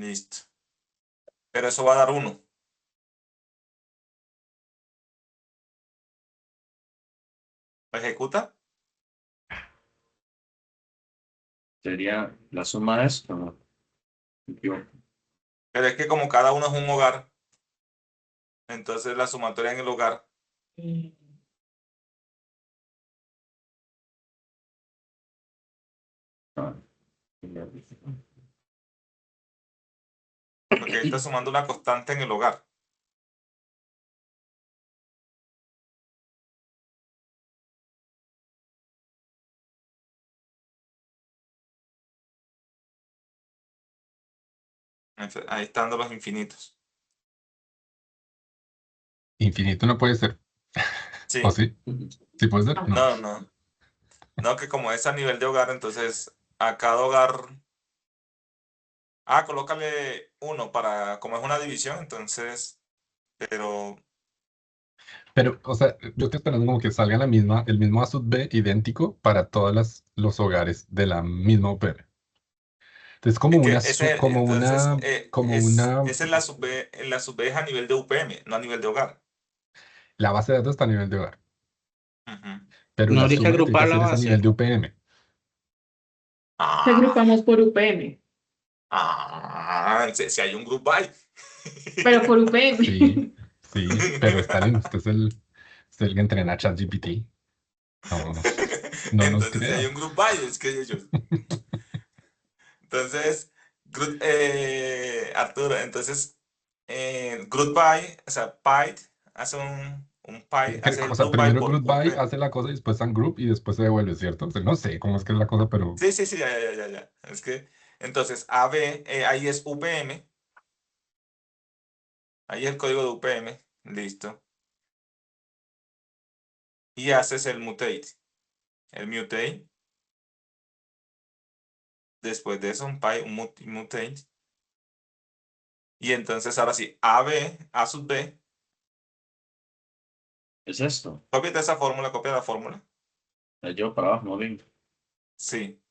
Listo. Pero eso va a dar 1. ¿Ejecuta? Sería la suma de esto, ¿no? Me equivoco. Pero es que como cada uno es un hogar, entonces la sumatoria en el hogar. Ah, Porque ahí está sumando una constante en el hogar. Ahí están dando los infinitos. Infinito no puede ser. Sí. ¿O sí? ¿Sí puede ser? No. No, no. No, que como es a nivel de hogar, entonces a cada hogar. Colócale 1 para, como es una división, entonces, pero Pero, o sea, yo estoy esperando como que salga el mismo A sub B idéntico para todos los hogares de la misma UPR. Entonces, es que entonces, como una, esa es la sub B es a nivel de UPM, no a nivel de hogar. la base de datos está a nivel de hogar, Ujú. pero No la habría que suma que tiene que agrupar la hacer es a nivel base. de UPM. Que Ah, agrupamos por UPM, si hay un group by. pero por UPM. Sí, sí, pero Stalin, usted es el que entrena a ChatGPT. No, no nos Entonces, si hay crea. un group by, es que ellos. Entonces, Arturo, entonces, group by, o sea, Python hace un Py, hace O el sea, group by primero por Goodbye UPM. hace la cosa y después Ungroup y después se devuelve, ¿cierto? O sea, no sé cómo es que es la cosa, pero Sí, sí, sí, ya. Es que, entonces, AB, ahí es UPM, ahí es el código de UPM, listo. Y haces el mutate. El mutate, después de eso, un mutate. Y entonces, ahora sí, AB, A sub B, Es esto. copia esa fórmula, copia la fórmula. La llevo para abajo, no vengo. Sí,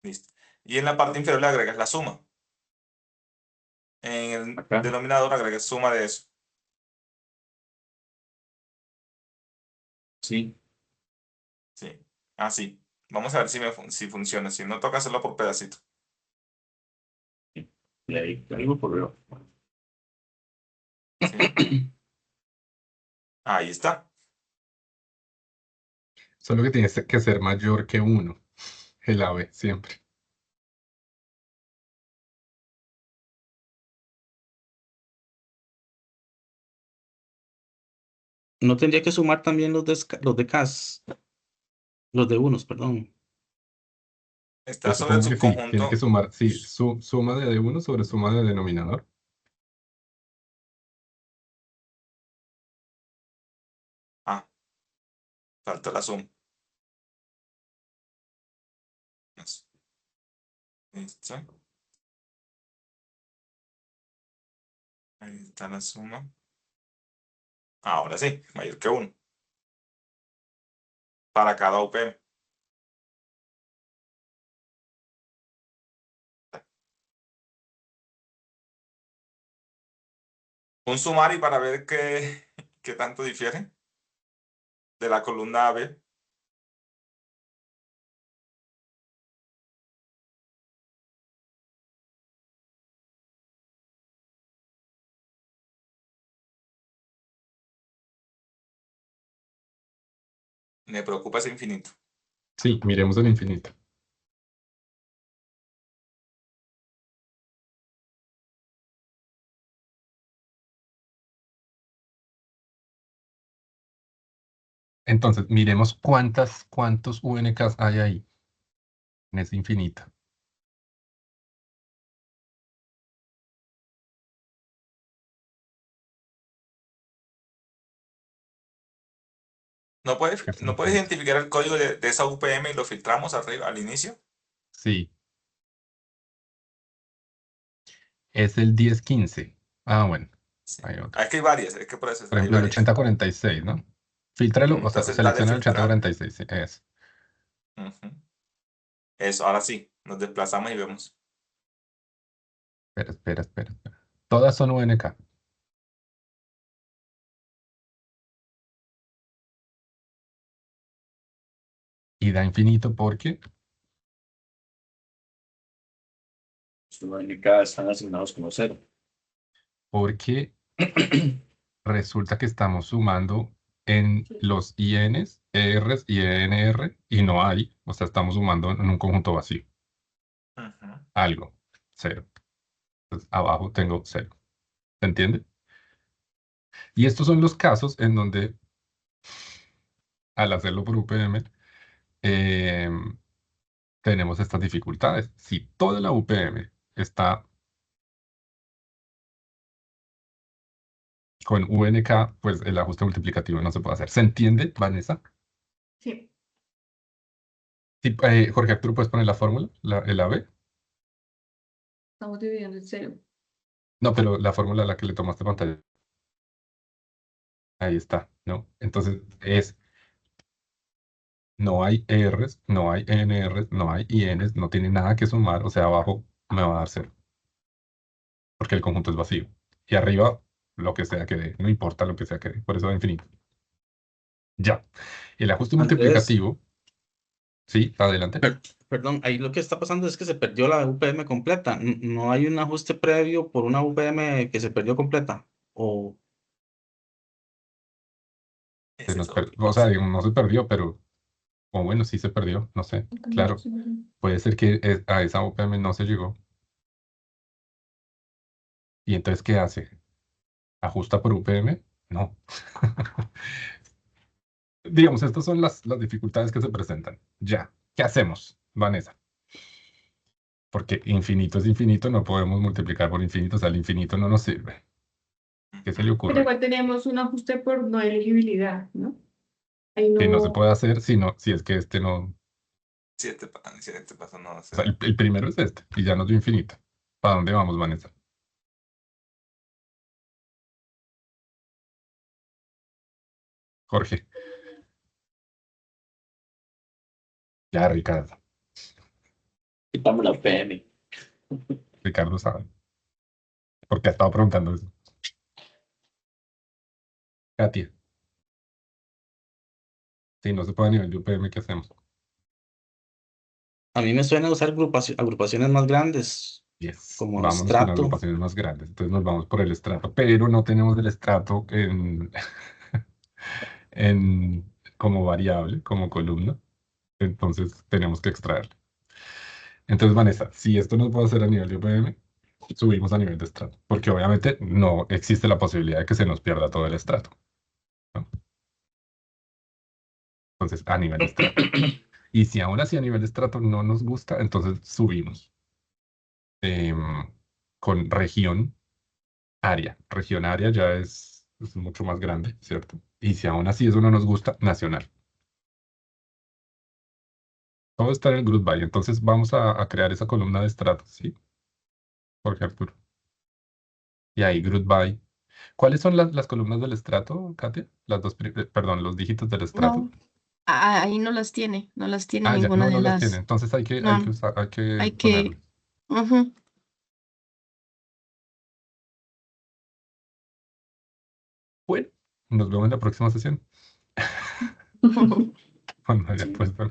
listo. Y en la parte inferior le agregas la suma. En el Acá. denominador agregas suma de eso. Sí. Sí, así. Vamos a ver si funciona. Si no, toca hacerlo por pedacito. Y ahí, le digo por veo. Sí. Ahí está. solo que tiene que ser mayor que 1, el AB, siempre. No tendría que sumar también los de CAS, los de unos, perdón. Está Pues sobre el supongo que sí, tiene que subconjunto. sumar, sí, suma de D1 sobre suma de denominador. Ah, falta la suma. Listo. Ahí está la suma. Ahora sí, mayor que 1. Para cada UPM. Un sumario para ver qué tanto difiere de la columna AB. Me preocupa ese infinito. Sí, miremos el infinito. Entonces, miremos cuántos UNKs hay ahí en ese infinito. ¿No puedes identificar el código de esa UPM y lo filtramos arriba al inicio? Sí. Es el 1015. Ah, bueno. Sí. Hay otro. Es que hay varias, es que por eso Por hay ejemplo, el varias. 8046, ¿no? Fíltralo, o sea, Entonces la de selecciona el filtrar. 8046. Sí, es. Ujú. Eso, ahora sí, nos desplazamos y vemos. Espera. Todas son UNK. Y da infinito porque Sus UNK están asignados como 0. porque resulta que estamos sumando en los INs, ERs y ENR y no hay, o sea, estamos sumando en un conjunto vacío. Ujú. Algo, 0. Entonces, abajo tengo 0. ¿Se entiende? Y estos son los casos en donde, al hacerlo por UPM, tenemos estas dificultades. Si toda la UPM está con UNK, pues el ajuste multiplicativo no se puede hacer. ¿Se entiende, Vanessa? Sí. Sí, Jorge Arturo, ¿puedes poner la fórmula? El AB. Estamos dividiendo en 0. No, pero la fórmula a la que le tomaste pantalla. Ahí está, ¿no? Entonces no hay ERs, no hay ENRs, no hay INs, no tiene nada que sumar, o sea, abajo me va a dar 0, porque el conjunto es vacío. Y arriba, lo que sea que dé, no importa lo que sea que dé, por eso da infinito. Ya. El ajuste Andrés, multiplicativo, sí, adelante. perdón, ahí lo que está pasando es que se perdió la UPM completa. No hay un ajuste previo por una UPM que se perdió completa. O Ese es O sea, digo, no se perdió, pero, o bueno, sí se perdió, no sé. Claro, puede ser que a esa UPM no se llegó. ¿Y entonces qué hace? ¿Ajusta por UPM? No. Digamos, estas son las dificultades que se presentan. Ya. ¿Qué hacemos, Vanessa? Porque infinito es infinito, no podemos multiplicar por infinito, o sea, el infinito no nos sirve. ¿Qué se le Pero ocurre? igual tenemos un ajuste por no elegibilidad, ¿no? Ahí Que no se no. puede hacer si es que este no. Si este paso no va a O sea, ser. el primero es este, y ya nos dio infinito. ¿Para dónde vamos, Vanessa? Jorge. Ya, Ricardo. Quitamos la UPM. Ricardo sabe. Porque ha estado preguntando eso. Katia. Si no se puede a nivel de UPM, ¿qué hacemos? a mí me suena usar agrupaciones más grandes, Yes. como Vámonos con estrato. agrupaciones más grandes. Entonces nos vamos por el estrato, pero no tenemos el estrato como variable, como columna. Entonces tenemos que extraerlo. Entonces, Vanessa, si esto no puede hacer a nivel de UPM, subimos a nivel de estrato, porque obviamente no existe la posibilidad de que se nos pierda todo el estrato, ¿no? Entonces, a nivel de estrato. Y si aún así a nivel de estrato no nos gusta, entonces subimos con región área. Región área ya es mucho más grande, ¿cierto? Y si aún así eso no nos gusta, nacional. Todo está en el group by. Entonces vamos a crear esa columna de estratos, ¿sí? Jorge Arturo. Y ahí group by. ¿Cuáles son las columnas del estrato, Katia? Perdón, los dígitos del estrato. No, ahí no las tiene Ah, ya, ninguna no, de no las tiene. las. Entonces No, hay que hay que. ponerlas. Ujú. Bueno, nos vemos en la próxima sesión. Cuando haya puesto.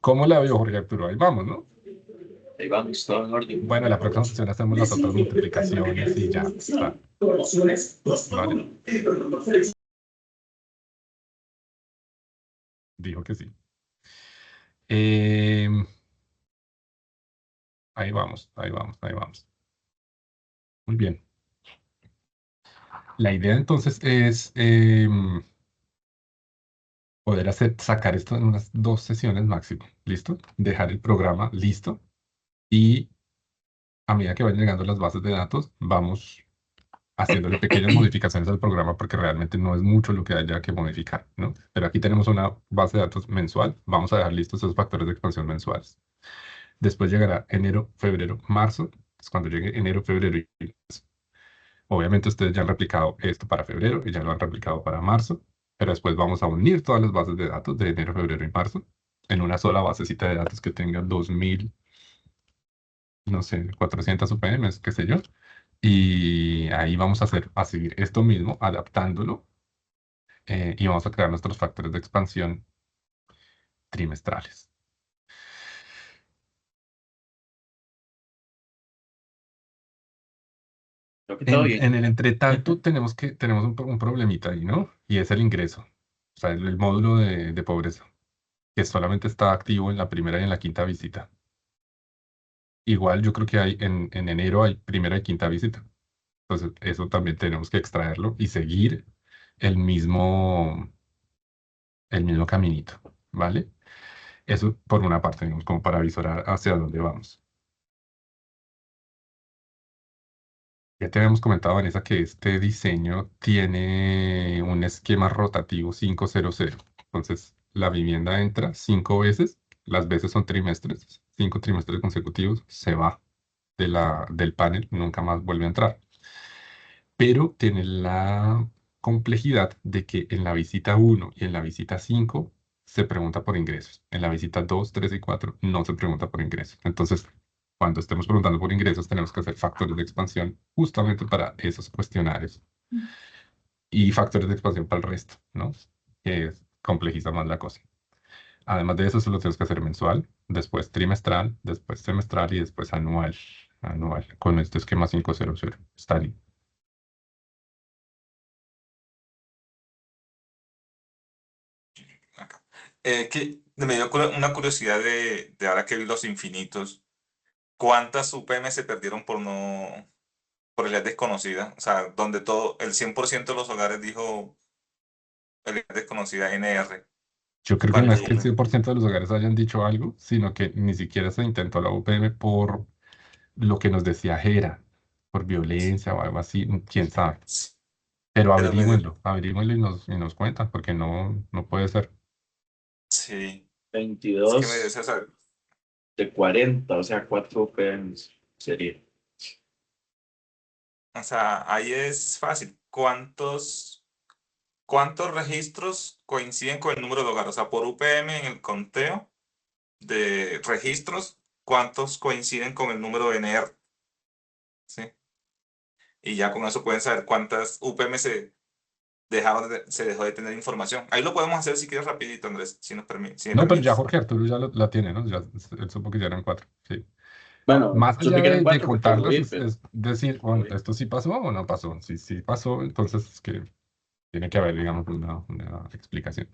¿Cómo la veo, Jorge Arturo? Ahí vamos, ¿no? Ahí vamos, todo en orden. Bueno, la próxima sesión hacemos las otras multiplicaciones y ya está. ¿Vale? Dijo que sí. Ahí vamos, ahí vamos, ahí vamos. Muy bien. La idea entonces es poder sacar esto en unas 2 sesiones máximo. ¿Listo? Dejar el programa listo y a medida que vayan llegando las bases de datos, vamos haciéndole pequeñas modificaciones al programa porque realmente no es mucho lo que haya que modificar, ¿no? Pero aquí tenemos una base de datos mensual. Vamos a dejar listos esos factores de expansión mensuales. Después llegará enero, febrero, marzo. Es cuando llegue enero, febrero y marzo. Obviamente ustedes ya han replicado esto para febrero y ya lo han replicado para marzo, pero después vamos a unir todas las bases de datos de enero, febrero y marzo en una sola basecita de datos que tenga 2000, no sé, 400 UPMs, qué sé yo. Y ahí vamos a seguir esto mismo, adaptándolo, y vamos a crear nuestros factores de expansión trimestrales. Creo que todo bien. En el entretanto tenemos un problemita ahí, ¿no? Y es el ingreso, o sea, el módulo de pobreza, que solamente está activo en la primera y en la quinta visita. Igual yo creo que en enero hay primera y quinta visita. Entonces, eso también tenemos que extraerlo y seguir el mismo, el mismo caminito, ¿vale? Eso por una parte, digamos, como para visorar hacia dónde vamos. Ya te habíamos comentado, Vanessa, que este diseño tiene un esquema rotativo 500. Entonces, la vivienda entra 5 veces, las veces son trimestres, 5 trimestres consecutivos, se va del panel, nunca más vuelve a entrar. Pero tiene la complejidad de que en la visita 1 y en la visita 5 se pregunta por ingresos. En la visita 2, 3 y 4 no se pregunta por ingresos. Entonces, cuando estemos preguntando por ingresos, tenemos que hacer factores de expansión justamente para esos cuestionarios y factores de expansión para el resto, ¿no? Que complejiza más la cosa. Además de eso, lo tenemos que hacer mensual, después trimestral, después semestral y después anual. Anual, con este esquema 500. Está bien. Acá. Que me dio una curiosidad de ahora que vi los infinitos. ¿Cuántas UPM se perdieron por probabilidad desconocida? O sea, donde el 100% de los hogares dijo probabilidad desconocida NR. Yo creo que no es Cuando que el 100% de los hogares hayan dicho algo, sino que ni siquiera se intentó la UPM por lo que nos decía Jera, por violencia o algo así, quién sabe. Pero pero me dio, averígüenlo y nos cuentan, porque no puede ser. sí, es que me dio 22 esa, de 40, o sea, 4 UPMs sería. o sea, ahí es fácil. ¿Cuántos registros coinciden con el número de hogares? O sea, por UPM en el conteo de registros, ¿cuántos coinciden con el número de NR? ¿Sí? Y ya con eso pueden saber cuántas UPM se dejó de tener información. Ahí lo podemos hacer si quieres rapidito, Andrés, si me No, pero ya permites. Jorge Arturo ya la tiene, ¿no? Ya él supo que ya eran 4. Sí. Bueno, Más supe allá que eran de 4 porque lo contarlas, vi, es pero decir, lo bueno, vi. ¿esto sí pasó o no pasó? Si sí pasó, entonces es que tiene que haber, digamos, una explicación.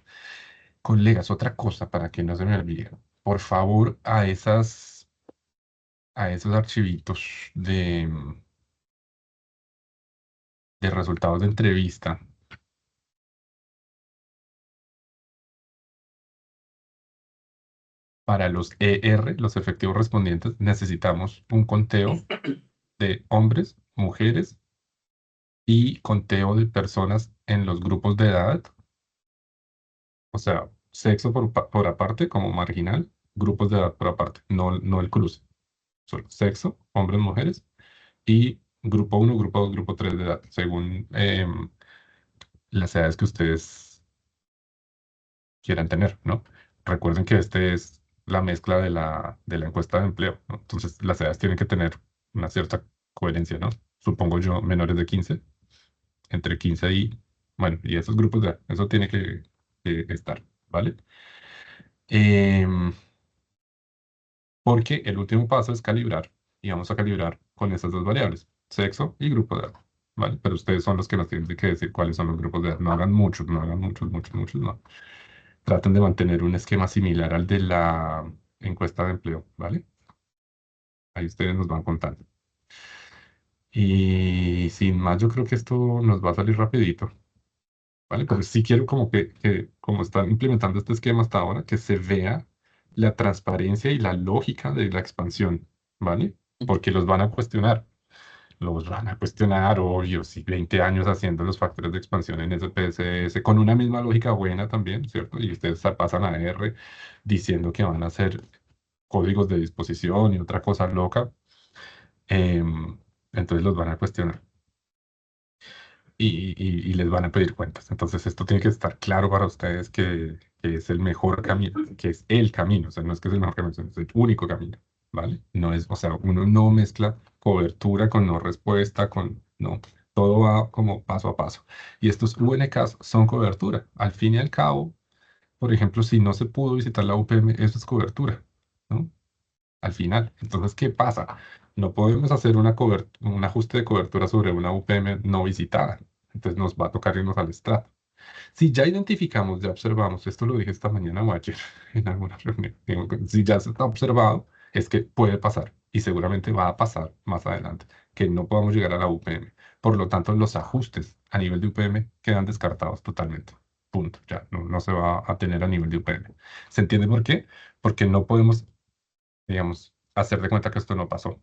Colegas, otra cosa para que no se me olvide. Por favor, a esos archivitos de resultados de entrevista, para los ER, los efectivos respondientes, necesitamos un conteo de hombres, mujeres y conteo de personas en los grupos de edad, o sea, sexo por aparte como marginal, grupos de edad por aparte, no el cruce, solo sexo, hombres, mujeres y grupo 1, grupo 2, grupo 3 de edad, según las edades que ustedes quieran tener, ¿no? Recuerden que este es la mezcla de la encuesta de empleo, ¿no? Entonces, las edades tienen que tener una cierta coherencia, ¿no? supongo yo, menores de 15, entre 15 y, bueno, y esos grupos de edad, eso tiene que estar, ¿vale? Em, Porque el último paso es calibrar, y vamos a calibrar con esas dos variables, sexo y grupo de edad, ¿vale? Pero ustedes son los que nos tienen que decir cuáles son los grupos de edad. No hagan muchos, no hagan muchos, muchos, muchos, no. Traten de mantener un esquema similar al de la encuesta de empleo, ¿vale? Ahí ustedes nos van contando. Y sin más, yo creo que esto nos va a salir rapidito, ¿vale? Pero sí quiero como que como están implementando este esquema hasta ahora, que se vea la transparencia y la lógica de la expansión, ¿vale? Porque los van a cuestionar. Los van a cuestionar, obvio, si 20 años haciendo los factores de expansión en SPSS con una misma lógica buena también, ¿cierto? Y ustedes pasan a R diciendo que van a hacer códigos de disposición y otra cosa loca, entonces los van a cuestionar y les van a pedir cuentas. Entonces esto tiene que estar claro para ustedes que es el mejor camino, que es el camino, o sea, no es que es el mejor camino, es el único camino, ¿vale? No es, o sea, uno no mezcla cobertura con no respuesta, con, no, todo va como paso a paso. Y estos UNKs son cobertura. Al fin y al cabo, por ejemplo, si no se pudo visitar la UPM, eso es cobertura, ¿no? Al final. Entonces, ¿qué pasa? No podemos hacer un ajuste de cobertura sobre una UPM no visitada. Entonces nos va a tocar irnos al estrato. Si ya identificamos, ya observamos, esto lo dije esta mañana o ayer en alguna reunión, si ya se está observado, es que puede pasar y seguramente va a pasar más adelante, que no podamos llegar a la UPM. Por lo tanto, los ajustes a nivel de UPM quedan descartados totalmente. Punto. Ya no se va a tener a nivel de UPM. ¿Se entiende por qué? Porque no podemos, digamos, hacer de cuenta que esto no pasó.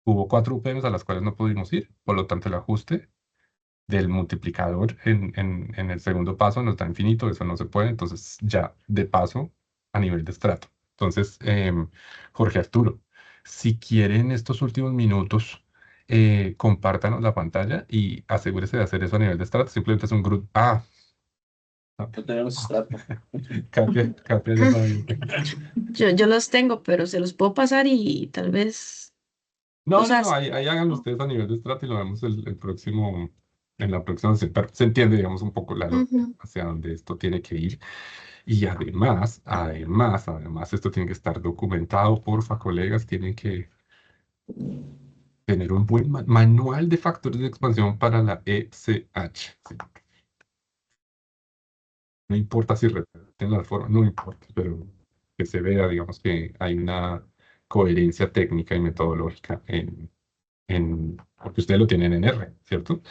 Hubo 4 UPMs a las cuales no pudimos ir, por lo tanto el ajuste del multiplicador en el segundo paso no está infinito, eso no se puede, entonces ya de paso a nivel de estrato. Entonces, Jorge Arturo, si quieren estos últimos minutos, compártanos la pantalla y asegúrese de hacer eso a nivel de estrato, simplemente es un grupo. No tenemos estrato. Katia ya sabe. Yo los tengo, pero se los puedo pasar y tal vez No, los no, no, hacen. ahí háganlo ustedes a nivel de estrato y lo vemos el próximo, en la próxima sesión. Pero se entiende, digamos, un poco la lógica Ujú. hacia dónde esto tiene que ir. Y además, esto tiene que estar documentado, porfa, colegas, tienen que tener un buen manual de factores de expansión para la ECH. ¿Sí? No importa si repiten la forma, no importa, pero que se vea, digamos, que hay una coherencia técnica y metodológica porque ustedes lo tienen en R, ¿cierto?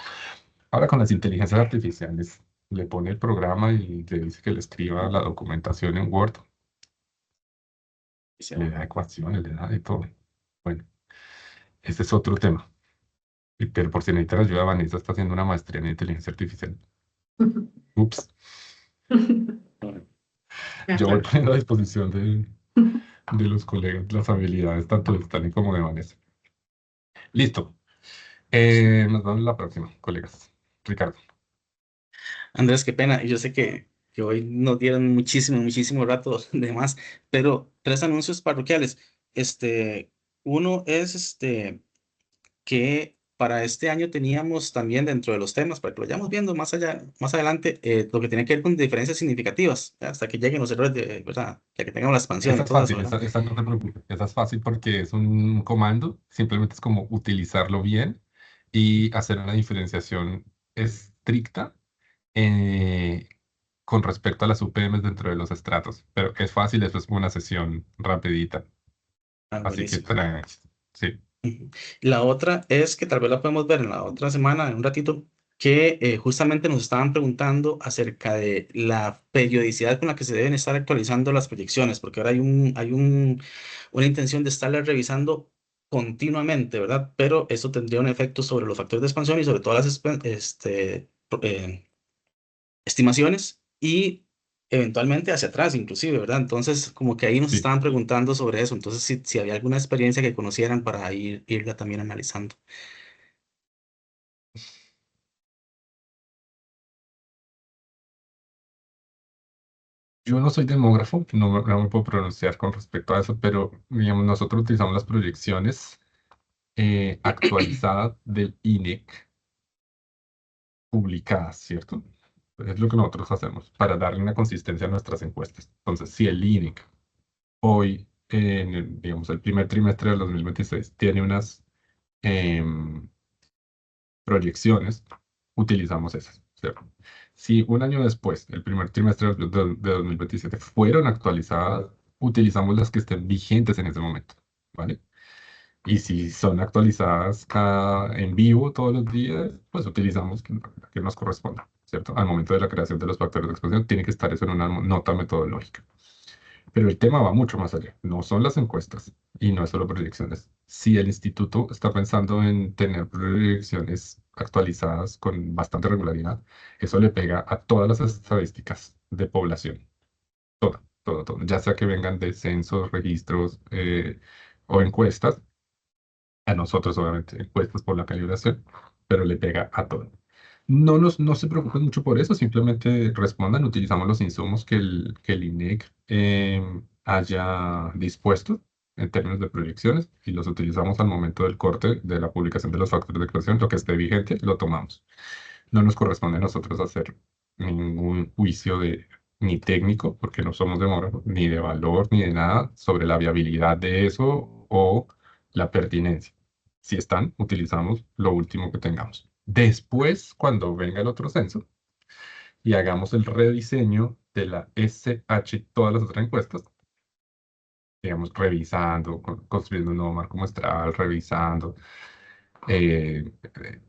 Ahora con las inteligencias artificiales, le pone el programa y le dice que le escriba la documentación en Word, le da ecuaciones, le da de todo. Bueno, ese es otro tema. Pero por si necesita ayuda, Vanessa está haciendo una maestría en inteligencia artificial. Ups, yo voy poniendo a disposición de los colegas las habilidades tanto de Stanley como de Vanessa. Listo. Nos vemos la próxima, colegas. Ricardo. Andrés, qué pena. Yo sé que hoy nos dieron muchísimo, muchísimo rato de más, pero 3 anuncios parroquiales. Uno es que para este año teníamos también dentro de los temas, para que lo vayamos viendo más allá, más adelante, lo que tiene que ver con diferencias significativas, ¿ya? Hasta que lleguen los errores de, ¿verdad? Ya que tengamos la expansión Esa y es todo eso, fácil, ¿verdad? esa no te preocupes. Esa es fácil porque es un comando, simplemente es como utilizarlo bien y hacer una diferenciación estricta eh, con respecto a las UPMs dentro de los estratos. Pero es fácil, eso es una sesión rapidita. Ah, Así que buenísimo. sí. Ujú. La otra es que tal vez la podemos ver en la otra semana, en un ratito, que justamente nos estaban preguntando acerca de la periodicidad con la que se deben estar actualizando las proyecciones, porque ahora una intención de estarlas revisando continuamente, ¿verdad? Pero eso tendría un efecto sobre los factores de expansión y sobre todas las estimaciones y eventualmente hacia atrás, inclusive, ¿verdad? Entonces, como que ahí nos Sí. estaban preguntando sobre eso. Entonces, si había alguna experiencia que conocieran para irla también analizando. Yo no soy demógrafo, no me puedo pronunciar con respecto a eso, pero digamos, nosotros utilizamos las proyecciones actualizadas del INEC publicadas, ¿cierto? Es lo que nosotros hacemos para darle una consistencia a nuestras encuestas. Entonces, si el INEC hoy, digamos, el primer trimestre del 2026 tiene unas proyecciones, utilizamos esas, ¿cierto? Si un año después, el primer trimestre de 2027, fueron actualizadas, utilizamos las que estén vigentes en ese momento, ¿vale? Y si son actualizadas en vivo todos los días, pues utilizamos la que nos corresponda, ¿cierto? Al momento de la creación de los factores de exposición, tiene que estar eso en una nota metodológica. Pero el tema va mucho más allá. No son las encuestas y no es solo proyecciones. Si el instituto está pensando en tener proyecciones actualizadas con bastante regularidad, eso le pega a todas las estadísticas de población. Todo, todo, todo. Ya sea que vengan de censos, registros o encuestas. A nosotros, obviamente, encuestas por la calibración, pero le pega a todo. No se preocupen mucho por eso, simplemente respondan, utilizamos los insumos que el INEC haya dispuesto en términos de proyecciones y los utilizamos al momento del corte de la publicación de los factores de creación, lo que esté vigente, lo tomamos. No nos corresponde a nosotros hacer ningún juicio ni técnico, porque no somos demógrafos, ni de valor, ni de nada, sobre la viabilidad de eso o la pertinencia. Si están, utilizamos lo último que tengamos. Después, cuando venga el otro censo y hagamos el rediseño de la SH, todas las otras encuestas, digamos, revisando, construyendo un nuevo marco muestral, revisando,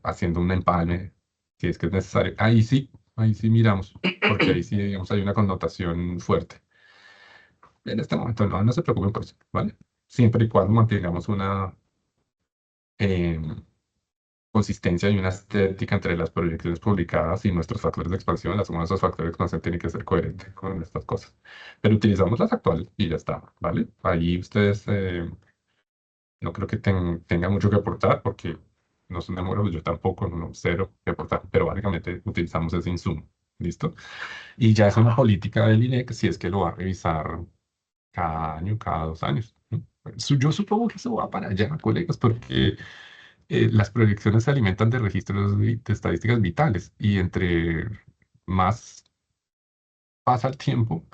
haciendo un empalme, si es que es necesario. Ahí sí miramos, porque ahí sí, digamos, hay una connotación fuerte. En este momento no se preocupen por eso, ¿vale? Siempre y cuando mantengamos una consistencia y una estética entre las proyecciones publicadas y nuestros factores de expansión. La suma de esos factores de expansión tiene que ser coherente con estas cosas. Pero utilizamos las actuales y ya está, ¿vale? Ahí ustedes no creo que tengan mucho que aportar porque no son demógrafos, yo tampoco, no, cero que aportar, pero básicamente utilizamos ese insumo, ¿listo? Y ya es una política del INEC si es que lo va a revisar cada año, cada 2 años, ¿no? Yo supongo que eso va para allá, colegas, porque las proyecciones se alimentan de registros de estadísticas vitales y entre más pasa el tiempo,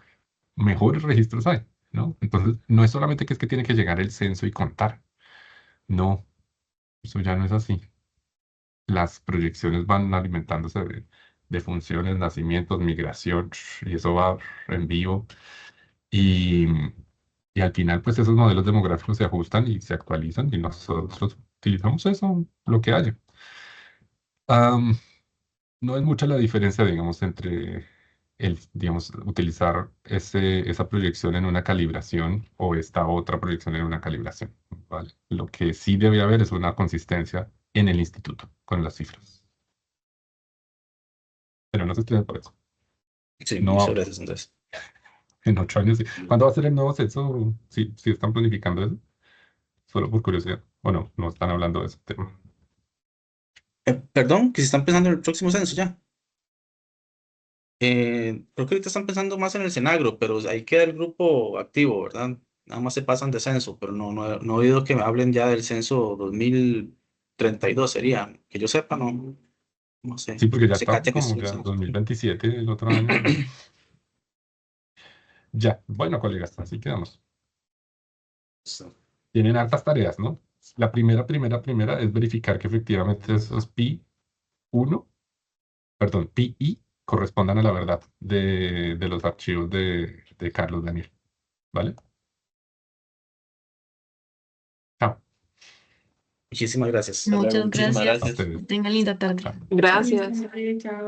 mejores registros hay, ¿no? Entonces, no es solamente que es que tiene que llegar el censo y contar, no, eso ya no es así. Las proyecciones van alimentándose de funciones, nacimientos, migración, y eso va en vivo. Y, y al final, pues esos modelos demográficos se ajustan y se actualizan y nosotros utilizamos eso, lo que haya. Am, no es mucha la diferencia, digamos, entre digamos, utilizar esa proyección en una calibración o esta otra proyección en una calibración, ¿vale? Lo que sí debe haber es una consistencia en el instituto con las cifras. Pero no se estudia por eso. Sí, No muchas ahora, gracias, Andrés. en 8 años. Sí. ¿Cuándo va a ser el nuevo censo? Sí, sí están planificando eso. Solo por curiosidad. O no están hablando de ese tema. Perdón, que se están pensando en el próximo censo ya. Creo que ahorita están pensando más en el Senagro, pero ahí queda el grupo activo, ¿verdad? Nada más se pasan de censo, pero no he oído que me hablen ya del censo 2032, sería. Que yo sepa, no sé. Sí, porque ya Se estamos cacha que es como el ya censo. 2027, el otro año. Ya, bueno, colegas, así quedamos. Tienen hartas tareas, ¿no? La primera es verificar que efectivamente esos pi 1, perdón, pi correspondan a la verdad de los archivos de Carlos Daniel, ¿vale? Chao. Muchísimas gracias. Hasta luego, Muchas muchísimas gracias. A gracias. ustedes. Que tengan linda tarde. Chao. Gracias. Chao.